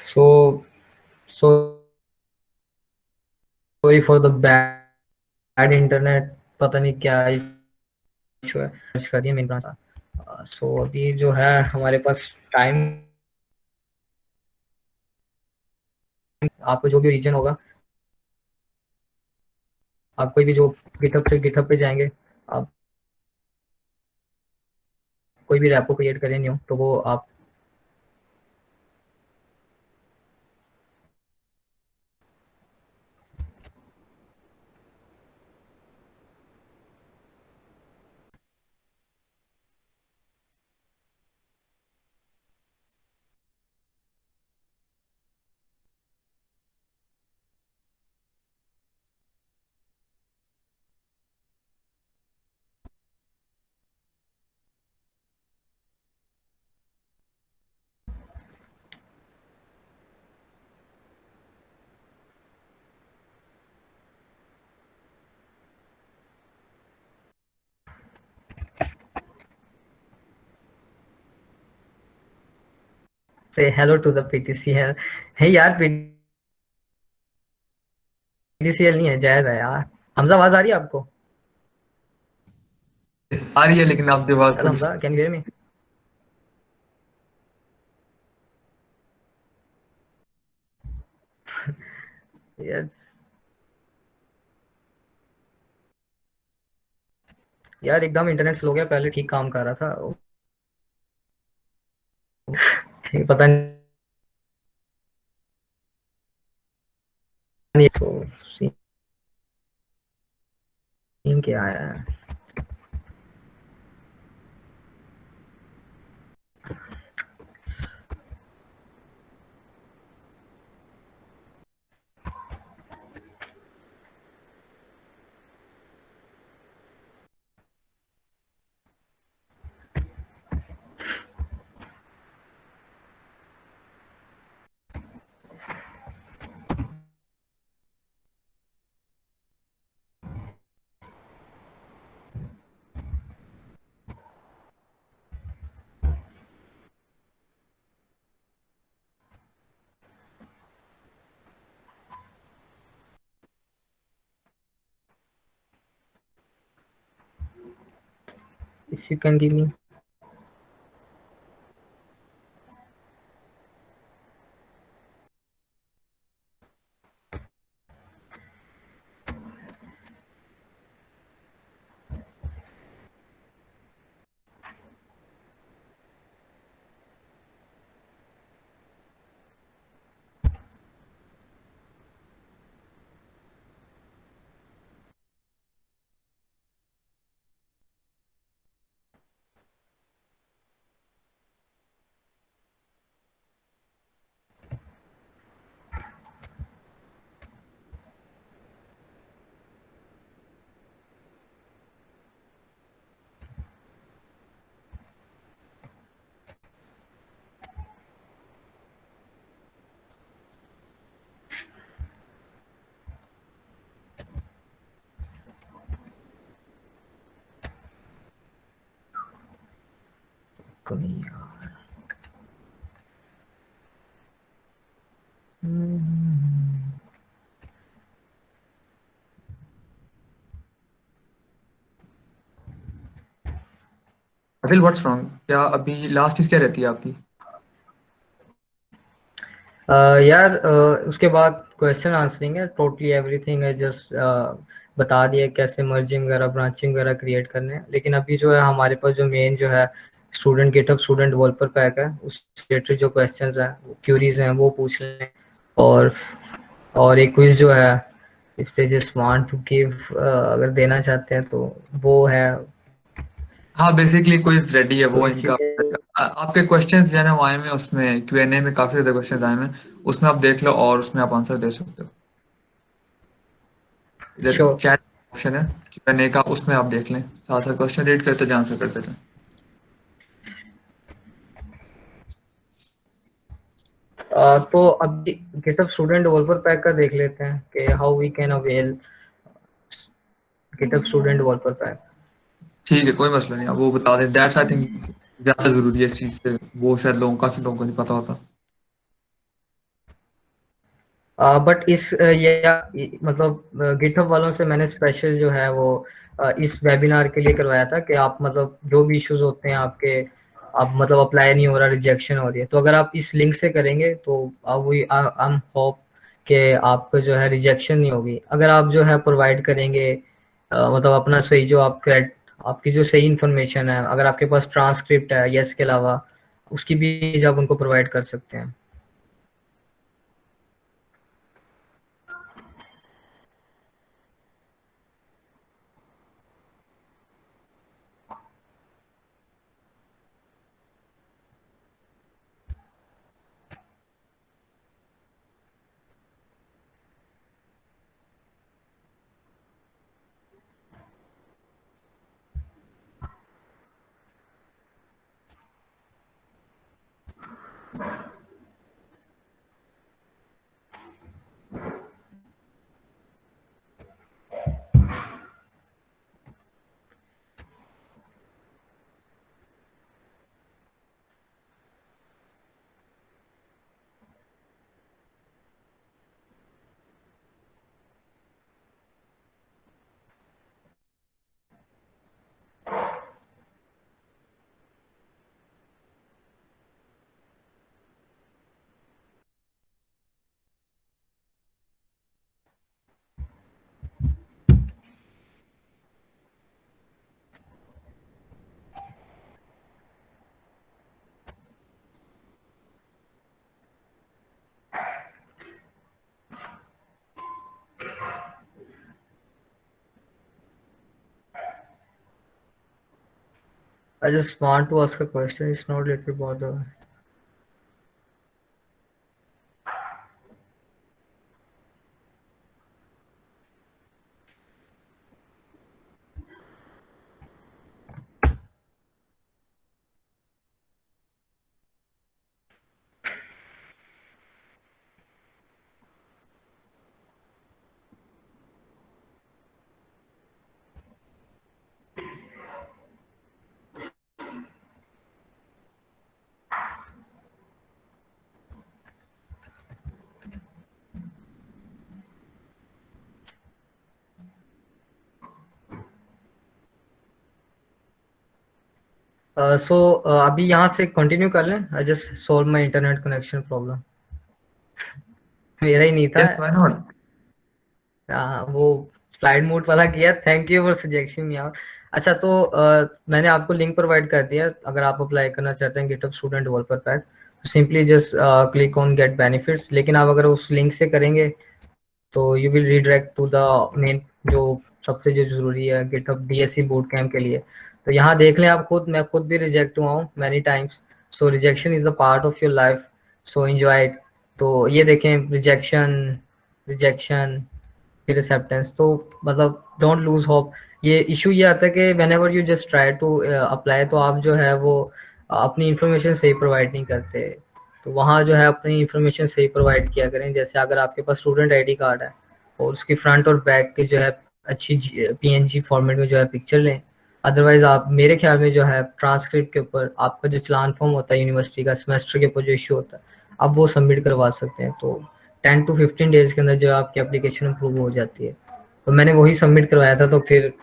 So sorry for the bad internet, पता नहीं क्या इशू है। सर्च कर दिया मेन ब्रांच। सो अभी जो है हमारे पास टाइम, आपको जो भी रीजन होगा, आप कोई भी जो गिटहब पे जाएंगे, आप कोई भी रैपो क्रिएट करें न्यू, तो वो आप से हेलो टू द पीटीसीएल है यार। पीटीसीएल नहीं है, जायज है यार। हमजा आवाज आ रही है आपको? आ रही है, लेकिन आपकी आवाज हेलो थोड़ी Hamza, can you hear me? Yes यार, एकदम इंटरनेट स्लो गया, पहले ठीक काम कर रहा था। पता नहीं तो सीन क्या आया है। If you can give me. कमी यार। अदिल व्हाट्स रॉन्ग, क्या अभी लास्ट चीज क्या रहती है आपकी? यार उसके बाद क्वेश्चन आंसरिंग है, टोटली एवरीथिंग है, जस्ट बता दिया कैसे मर्जिंग वगैरह ब्रांचिंग वगैरह क्रिएट करने हैं। लेकिन अभी जो है हमारे पास जो मेन जो है student GitHub student developer pack है, उस रिलेटेड जो क्वेश्चंस हैं क्यूरीज हैं वो पूछ लें। और एक क्विज जो है if they just want to give, अगर देना चाहते हैं तो वो है। हाँ बेसिकली क्विज रेडी है तो वो इफ इनका। आपके क्वेश्चंस जो है ना वो आए हुए हैं, उसमें Q&A में काफी ज्यादा क्वेश्चंस आए हुए हैं, उसमें आप देख लो और उसमें आप आंसर दे सकते हो। इधर श्योर। चैट ऑप्शन है Q&A का, उसमें आप देख लें, साथ साथ क्वेश्चन रीड करते जाएं, आंसर करते जाएं। तो अभी गिटहब स्टूडेंट डेवलपर पैक का देख लेते हैं कि how we can avail GitHub student developer pack. ठीक है, कोई मसला नहीं, आप वो बता दें, दैट्स आई थिंक ज्यादा जरूरी है इस चीज से, वो शायद काफी लोगों को नहीं पता होता। बट इस मतलब गिटहब वालों से मैंने स्पेशल जो है वो इस वेबिनार के लिए करवाया था कि आप मतलब जो भी इश्यूज होते हैं आपके, आप मतलब अप्लाई नहीं हो रहा, रिजेक्शन हो रही है, तो अगर आप इस लिंक से करेंगे तो वी आई एम होप कि आपको जो है रिजेक्शन नहीं होगी। अगर आप जो है प्रोवाइड करेंगे मतलब अपना सही जो आप करेक्ट आपकी जो सही इन्फॉर्मेशन है, अगर आपके पास ट्रांसक्रिप्ट है यस के अलावा, उसकी भी आप उनको प्रोवाइड कर सकते हैं। I just want to ask a question. It's not related about the. अभी यहाँ से कंटिन्यू कर लें। I just solve my internet connection problem. मेरा ही नहीं था। Yes why not. वो स्लाइड मोड वाला किया। थैंक यू फॉर सजेक्शन यार। अच्छा तो मैंने आपको लिंक प्रोवाइड कर दिया, अगर आप अप्लाई करना चाहते हैं गिटहब स्टूडेंट डेवलपर पैक, तो simply just click on get benefits. लेकिन आप अगर उस लिंक से करेंगे तो you will redirect to the main जो सबसे जो जरूरी है गिटहब डीएससी बूट कैम्प के लिए। तो यहाँ देख लें आप खुद, मैं खुद भी रिजेक्ट हुआ हूँ many times. So rejection is a part of your life, so enjoy it. तो ये देखें, रिजेक्शन रिजेक्शन फिर एक्सेप्टेंस, तो मतलब डोंट लूज होप। ये इशू ये आता है कि whenever you just try to apply, तो आप जो है वो अपनी इंफॉर्मेशन सही प्रोवाइड नहीं करते। तो वहाँ जो है अपनी इंफॉर्मेशन सही प्रोवाइड किया करें। जैसे अगर आपके पास स्टूडेंट आईडी कार्ड है और उसकी फ्रंट और बैक की जो है अच्छी पीएनजी फॉर्मेट में जो है पिक्चर लें। अदरवाइज आप मेरे ख्याल में जो है ट्रांसक्रिप्ट के ऊपर आपका जो चलान फॉर्म होता है यूनिवर्सिटी का सेमेस्टर के ऊपर जो इशू होता है, आप वो सबमिट करवा सकते हैं। तो 10 to 15 डेज के अंदर जो आपकी एप्लीकेशन अप्रूव हो जाती है। तो मैंने वही सबमिट करवाया था, तो फिर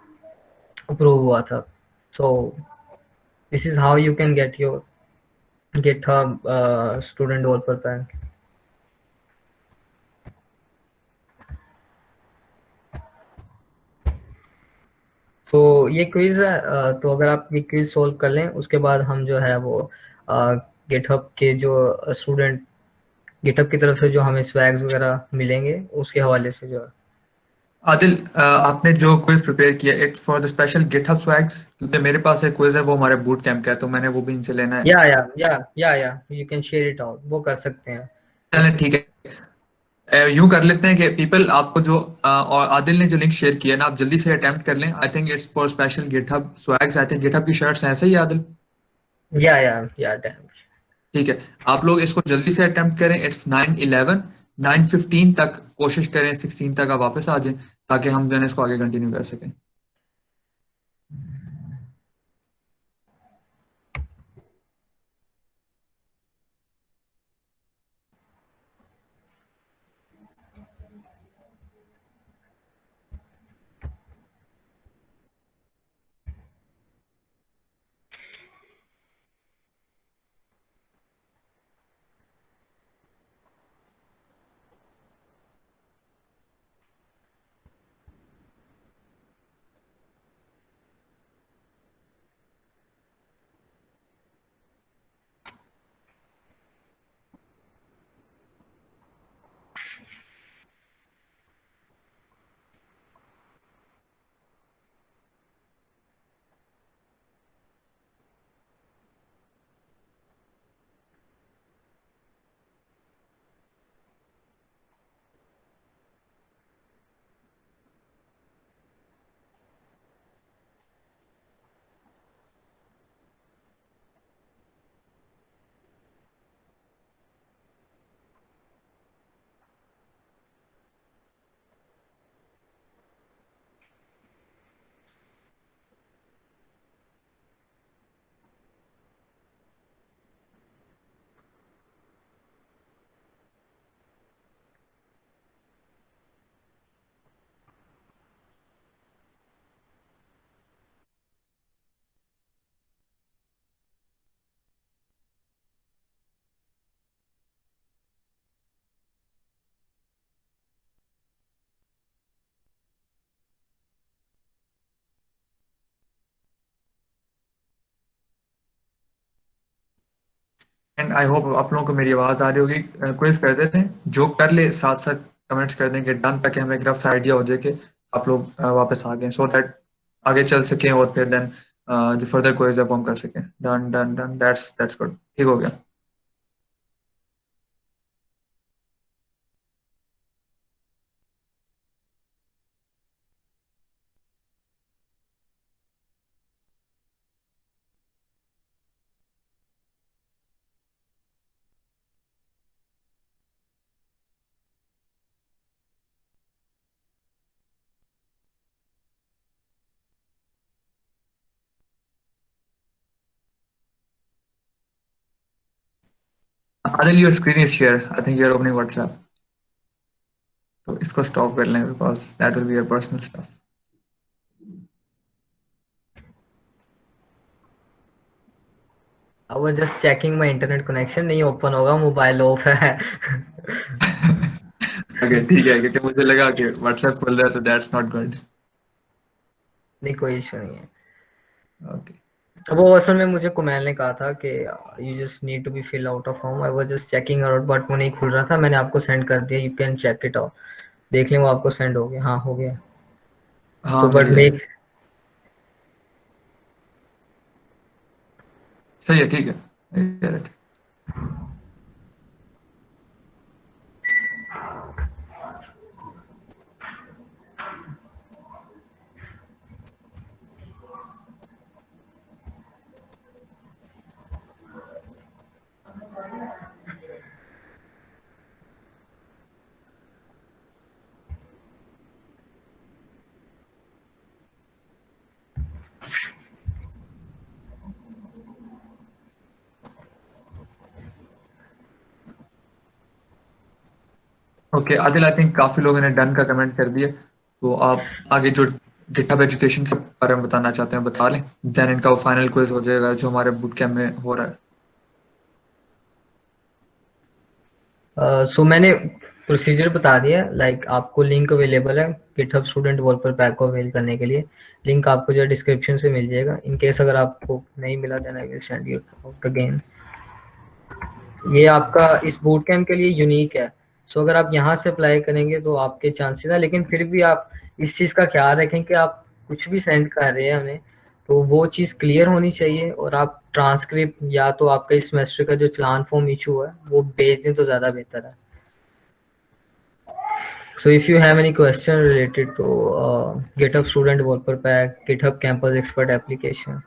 अप्रूव हुआ था। सो this is how you can get your GitHub student developer pack। तो ये क्विज है, तो अगर आप ये क्विज सोल्व कर लें उसके बाद हम जो है वो गिटहब के जो स्टूडेंट गिटहब की तरफ से जो हमें स्वैग्स वगैरह मिलेंगे उसके हवाले से जो है। आदिल, आपने जो क्विज प्रिपेयर किया it for the special GitHub swags, क्योंकि मेरे पास एक क्विज है वो हमारे बूट कैंप का है, तो मैंने वो भी इनसे लेना है। या you can share it out, वो कर सकते हैं। चलें ठीक है। यूं कर लेते हैं कि पीपल आपको जो और आदिल ने जो लिंक शेयर किया ना, आप जल्दी से अटेम्प्ट कर लें। I think it's for special GitHub swags. I think GitHub की शर्ट्स हैं, सही है आदिल? या डैम। ठीक है, आप लोग इसको जल्दी से अटेम्प्ट करें। इट्स 9:11, 9:15 तक कोशिश करें, 16 तक आप वापस आ जाएं, ताकि हम जो है इसको आगे कंटिन्यू कर सकें। एंड आई होप आप लोगों को मेरी आवाज़ आ रही होगी। क्विज कर देते हैं, जो कर ले साथ साथ कमेंट्स कर देंगे डन, ताकि हमें एक रफ आइडिया हो जाए कि आप लोग वापस आ गए, सो दैट आगे चल सकें और फिर देन जो फर्दर क्विज है वो हम कर सकें। Done done done, that's good, ठीक हो गया। Adil, your screen is share. I think you're opening WhatsApp. तो इसको स्टॉप कर लें, because that will be your personal stuff. I was just checking my internet connection, नहीं ओपन होगा, मोबाइल ऑफ है। ओके ठीक है, क्योंकि मुझे लगा कि WhatsApp खोल रहा है, तो दैट्स नॉट गुड। नहीं, कोई इशू नहीं है। ओके अब वो असल में मुझे कुमैल ने कहा था कि you just need to be fill out of form. I was just checking out, but वो नहीं खुल रहा था। मैंने आपको सेंड कर दिया, you can check it out. देख लें, वो आपको सेंड हो गया। हाँ, हो गया। हाँ तो बट मिल मेक जाएगा। सही है, ठीक है। ओके आदिल, आई थिंक काफी लोगों ने डन का कमेंट कर दिया, तो आप आगे जो गिटहब एजुकेशन के बारे में बताना चाहते हैं बता लें, देन इनका वो फाइनल क्विज हो जाएगा जो हमारे बूट कैंप में हो रहा है। सो मैंने प्रोसीजर बता दिया, लाइक आपको लिंक अवेलेबल है गिटहब स्टूडेंट डेवलपर पैक को अवेल करने के लिए। लिंक आपको जो डिस्क्रिप्शन से मिल जाएगा। इन केस अगर आपको नहीं मिला then I will send you out again. ये आपका इस बूट कैंप के लिए यूनिक है। सो अगर आप यहाँ से अप्लाई करेंगे तो आपके चांसेस है, लेकिन फिर भी आप इस चीज़ का ख्याल रखें कि आप कुछ भी सेंड कर रहे हैं हमें तो वो चीज़ क्लियर होनी चाहिए, और आप ट्रांसक्रिप्ट या तो आपका इस सेमेस्टर का जो चलान फॉर्म इशू है वो भेज दें तो ज़्यादा बेहतर है। So if you have any question related to GitHub Student Developer Pack, GitHub Campus Expert application,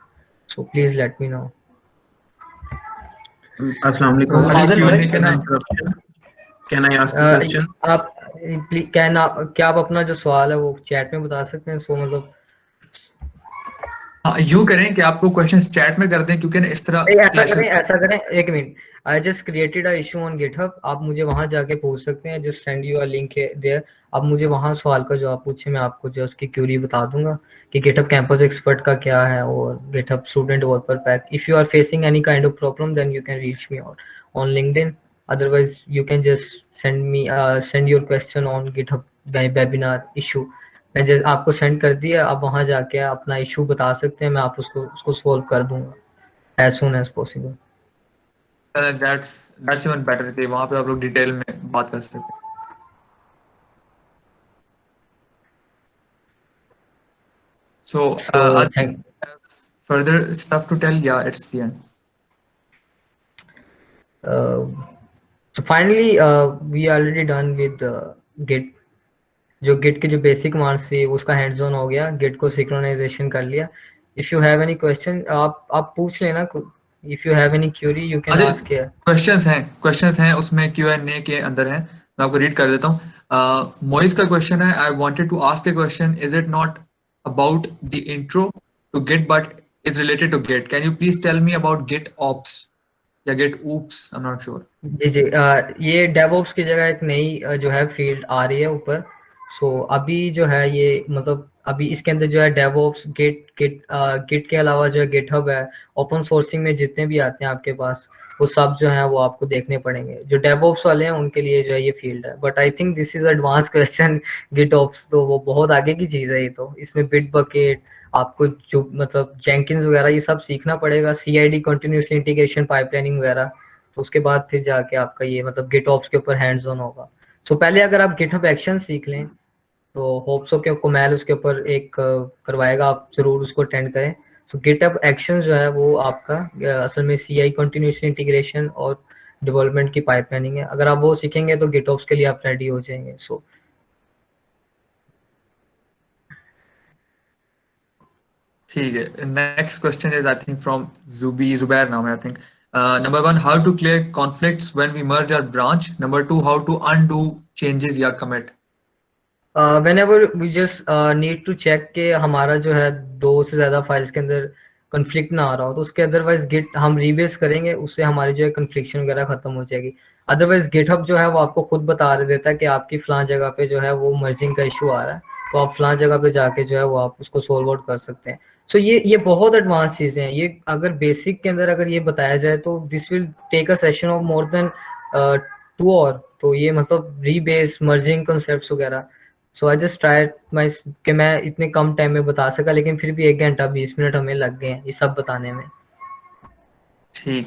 so please let me know. अस्सलाम वालेकुम। आदिल भाई, can I ask a question? आप क्या आप अपना जो सवाल है वो चैट में बता सकते हैं? सो मतलब यूं करें कि आपको क्वेश्चंस चैट में कर दें, क्योंकि ना इस तरह ऐसा करें एक minute. I just created a issue on GitHub, आप मुझे वहां जाके पूछ सकते हैं। Just send you a link there, आप मुझे वहां सवाल का जवाब पूछे, मैं आपको जो उसकी क्यूरी बता दूंगा कि गिटहब कैंपस एक्सपर्ट का क्या है और GitHub student developer pack. If you are facing any kind of problem then you can reach me out on LinkedIn, otherwise you can just send your question on GitHub webinar issue. मैं जैसे आपको सेंड कर दिया, आप वहां जाके अपना इशू बता सकते हैं, मैं आप उसको सॉल्व कर दूंगा as soon as possible. That's even better कि वहां पे आप लोग डिटेल में बात कर सकते हैं। So, further stuff to tell? Yeah, it's the end. So finally, we already done with Git. जो Git के जो बेसिक कमांड्स थी उसका हैंड्स ऑन हो गया, Git को सिंक्रोनाइजेशन कर लिया। If you have any question, आप पूछ लेना। If you have any query, you can ask here. Questions हैं उसमें Q&A के अंदर हैं, मैं आपको रीड कर देता हूँ। मोइज का क्वेश्चन है, I wanted to ask a question. Is it not about the intro to Git but is related to Git? Can you please tell me about Git Ops या Git Oops? I'm not sure. जी ये DevOps की जगह एक नई जो है फील्ड आ रही है ऊपर। सो अभी जो है ये मतलब अभी इसके अंदर जो है DevOps गिट के अलावा जो है GitHub है, ओपन सोर्सिंग में जितने भी आते हैं आपके पास वो सब जो है वो आपको देखने पड़ेंगे। जो DevOps वाले हैं उनके लिए जो है ये फील्ड है, but I think this is advance question. GitOps तो वो बहुत आगे की चीज है। ये तो इसमें बिटबकेट आपको जो मतलब जेंकिंस वगैरह ये सब सीखना पड़ेगा, CID कंटिन्यूअसली इंटीग्रेशन पाइपलाइनिंग वगैरह। तो उसके बाद फिर जाके आपका ये मतलब GitOps के ऊपर हैंड्स ऑन होगा। सो पहले अगर आप GitHub एक्शन सीख लें तो होप्सो के कोमैल उसके ऊपर एक करवाएगा, आप जरूर उसको अटेंड करें। सो GitHub एक्शन जो है वो आपका असल में CI कंटिन्यूअस इंटीग्रेशन और डेवलपमेंट की पाइपलाइनिंग है। अगर आप वो सीखेंगे तो GitOps के लिए आप रेडी हो जाएंगे। सो ठीक है, next question is I think from Zubair नाम है I think. Number 1, how to clear conflicts when we merge our branch? Number 2, how to undo changes या commit? whenever we just need to check कि हमारा जो है 2 से ज़्यादा फाइल्स के अंदर कन्फ्लिक्ट ना आ रहा हो तो उसके अदरवाइज गिट हम रीबेस करेंगे, उससे हमारी जो है कन्फ्लिक्शन वगैरह खत्म हो जाएगी। अदरवाइज गिटहब जो है वो आपको खुद बता देता है कि आपकी फलां जगह पे जो है वो मर्जिंग का इशू आ रहा है, तो आप फलां जगह पे जाके जो है वो आप उसको सोल्व आउट कर सकते हैं। सो ये बहुत एडवांस चीज़ें हैं। ये अगर बेसिक के अंदर अगर ये बताया जाए तो this will take a session of more than 2 hour. तो ये मतलब रीबेस मर्जिंग कॉन्सेप्ट्स वगैरह। सो आई जस्ट ट्राई माई कि मैं इतने कम टाइम में बता सका, लेकिन फिर भी 1 घंटा 20 मिनट हमें लग गए हैं ये सब बताने में। ठीक।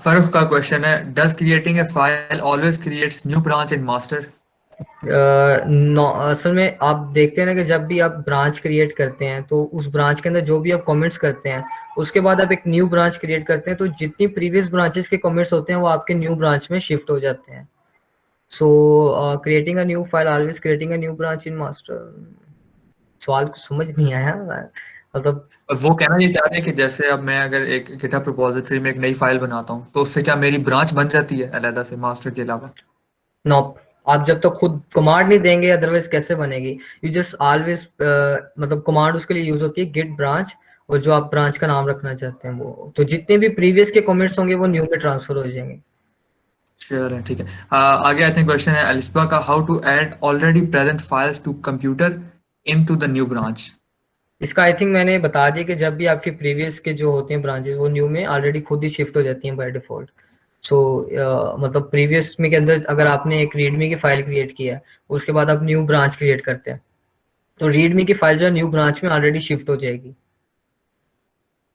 फर्क का क्वेश्चन है, does creating a file always creates new branch in master? असल में आप देखते हैं ना कि जब भी आप ब्रांच क्रिएट करते हैं तो उस ब्रांच के अंदर जो भी आप कमेंट्स करते हैं उसके बाद आप एक न्यू ब्रांच क्रिएट करते हैं, तो जितनी प्रीवियस ब्रांचेस के कमेंट्स होते हैं वो आपके न्यू ब्रांच में शिफ्ट हो जाते हैं। सो creating a new file always creating a new branch in master. सवाल कुछ समझ नहीं आया मतलब। वो कहना ये चाह रहे हैं कि जैसे अब मैं अगर एक गिटहब रिपॉजिटरी में एक नई फाइल बनाता हूँ तो उससे क्या मेरी ब्रांच बन जाती है अलग से मास्टर के अलावा? नो, आप जब तक खुद कमांड नहीं देंगे अदरवाइज कैसे बनेगी? यू जस्ट ऑलवेज मतलब कमांड उसके लिए यूज होती है गिट ब्रांच, और जो आप ब्रांच का नाम रखना चाहते हैं वो, तो जितने भी प्रीवियस के कमेंट्स होंगे वो न्यू में ट्रांसफर हो जाएंगे। श्योर है, ठीक है। आगे आई थिंक क्वेश्चन है अलिशबा का, how to add already present files to computer into the new branch. इसका आई थिंक मैंने बता दिया कि जब भी आपके प्रीवियस के जो होते हैं ब्रांचेस वो न्यू में ऑलरेडी खुद ही शिफ्ट हो जाती हैं बाय डिफॉल्ट। सो मतलब प्रीवियस में के अंदर अगर आपने एक रीडमी की फाइल क्रिएट किया है उसके बाद आप न्यू ब्रांच क्रिएट करते हैं तो रीडमी की फाइल जो है न्यू ब्रांच में ऑलरेडी शिफ्ट हो जाएगी।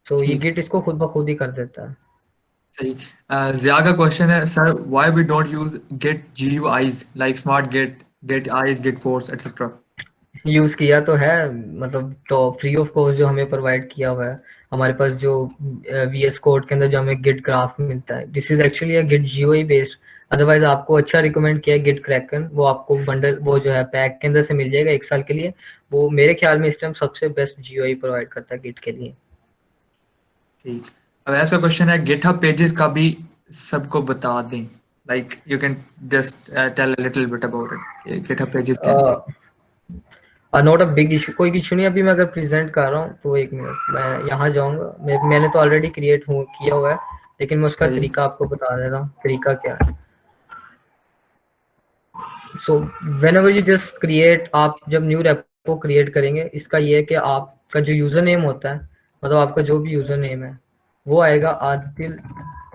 सो ये ठीक, गिट इसको खुद ब खुद ही कर देता है। सही। जिया का क्वेश्चन है, sir why we don't use git GUIs like smart git, git eyes, git force etcetera. Use किया तो है, मतलब तो फ्री ऑफ कॉस्ट जो हमें प्रोवाइड किया हुआ है हमारे पास जो VS कोड के अंदर जो हमें गिट ग्राफ मिलता है, this is actually a git GUI based. Otherwise आपको अच्छा रिकमेंड किया है गिट क्रैकन, वो आपको बंडल वो जो है पैक के अंदर से मिल जाएगा 1 साल के लिए। वो मेरे ख्याल में इस टाइम सबसे बेस्ट GUI प्रोवाइड करता है गिट के लिए। ठीक, अब ऐसा क्वेश्चन है, गिटहब पेजेस का भी सबको बता दें, like you can just tell a little bit about it, GitHub pages क्या है। नॉट अ बिग इशू, कोई इशू नहीं। अभी मैं अगर प्रेजेंट कर रहा हूँ तो 1 मिनट मैं यहाँ जाऊँगा। मैंने तो ऑलरेडी क्रिएट किया हुआ है लेकिन मैं उसका सही। तरीका आपको बता देता हूँ, तरीका क्या है। So whenever you just create, आप जब न्यू रेपो क्रिएट करेंगे इसका ये है कि आपका जो यूजर नेम होता है, मतलब आपका जो भी यूजर नेम है वो आएगा आदिल,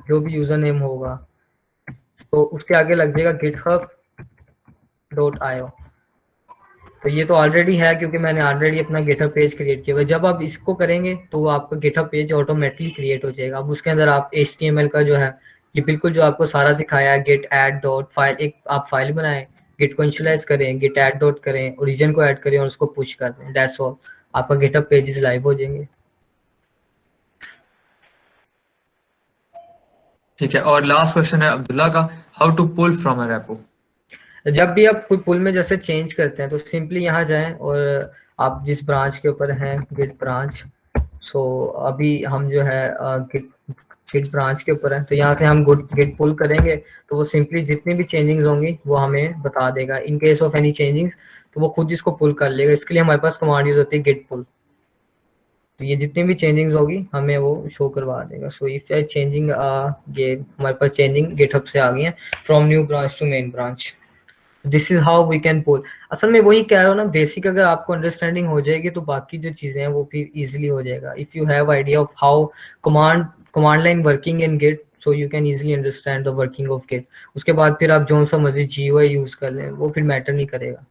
जो भी यूजर नेम होगा तो उसके आगे लग जाएगा github.io। तो ये तो ऑलरेडी है क्योंकि मैंने ऑलरेडी अपना गिटहब पेज क्रिएट किया हुआ है। जब आप इसको करेंगे तो आपका गिटहब पेज ऑटोमेटिकली क्रिएट हो जाएगा। अब उसके अंदर आप HTML का जो है ये बिल्कुल जो आपको सारा सिखाया है, गिट ऐड डॉट फाइल, एक आप फाइल बनाएं, गिट को इनिशियलाइज करें, गिट ऐड डॉट करें, ओरिजिन को ऐड करें और उसको पुश कर दें, दैट्स ऑल। आपका गिटहब पेजेस लाइव हो जाएंगे। ठीक है, और लास्ट क्वेश्चन है अब्दुल्ला का, how to pull from a repo. जब भी आप कोई पुल में जैसे चेंज करते हैं तो सिंपली यहाँ जाएं और आप जिस ब्रांच के ऊपर हैं गिट ब्रांच, सो अभी हम जो है गिट ब्रांच के ऊपर है तो यहाँ से हम गिट पुल करेंगे तो वो सिंपली जितनी भी चेंजिंग्स होंगी वो हमें बता देगा। In case of any changings तो वो खुद इसको पुल कर लेगा। इसके लिए हमारे पास कमांड यूज होती है गिट पुल। तो ये जितनी भी चेंजिंग्स होगी हमें वो शो करवा देगा। सो इफ चेंजिंग ये हमारे पास चेंजिंग गिटहब से आ गई है from new branch to main branch. This is how we can pull. असल में वही कह रहा हूँ ना, बेसिक अगर आपको अंडरस्टैंडिंग हो जाएगी तो बाकी जो चीजें हैं वो फिर इजीली हो जाएगा। If you have idea of how command line working in git so you can easily understand the working of git. उसके बाद फिर आप जो सा मर्जी GUI यूज कर लें वो फिर मैटर नहीं करेगा।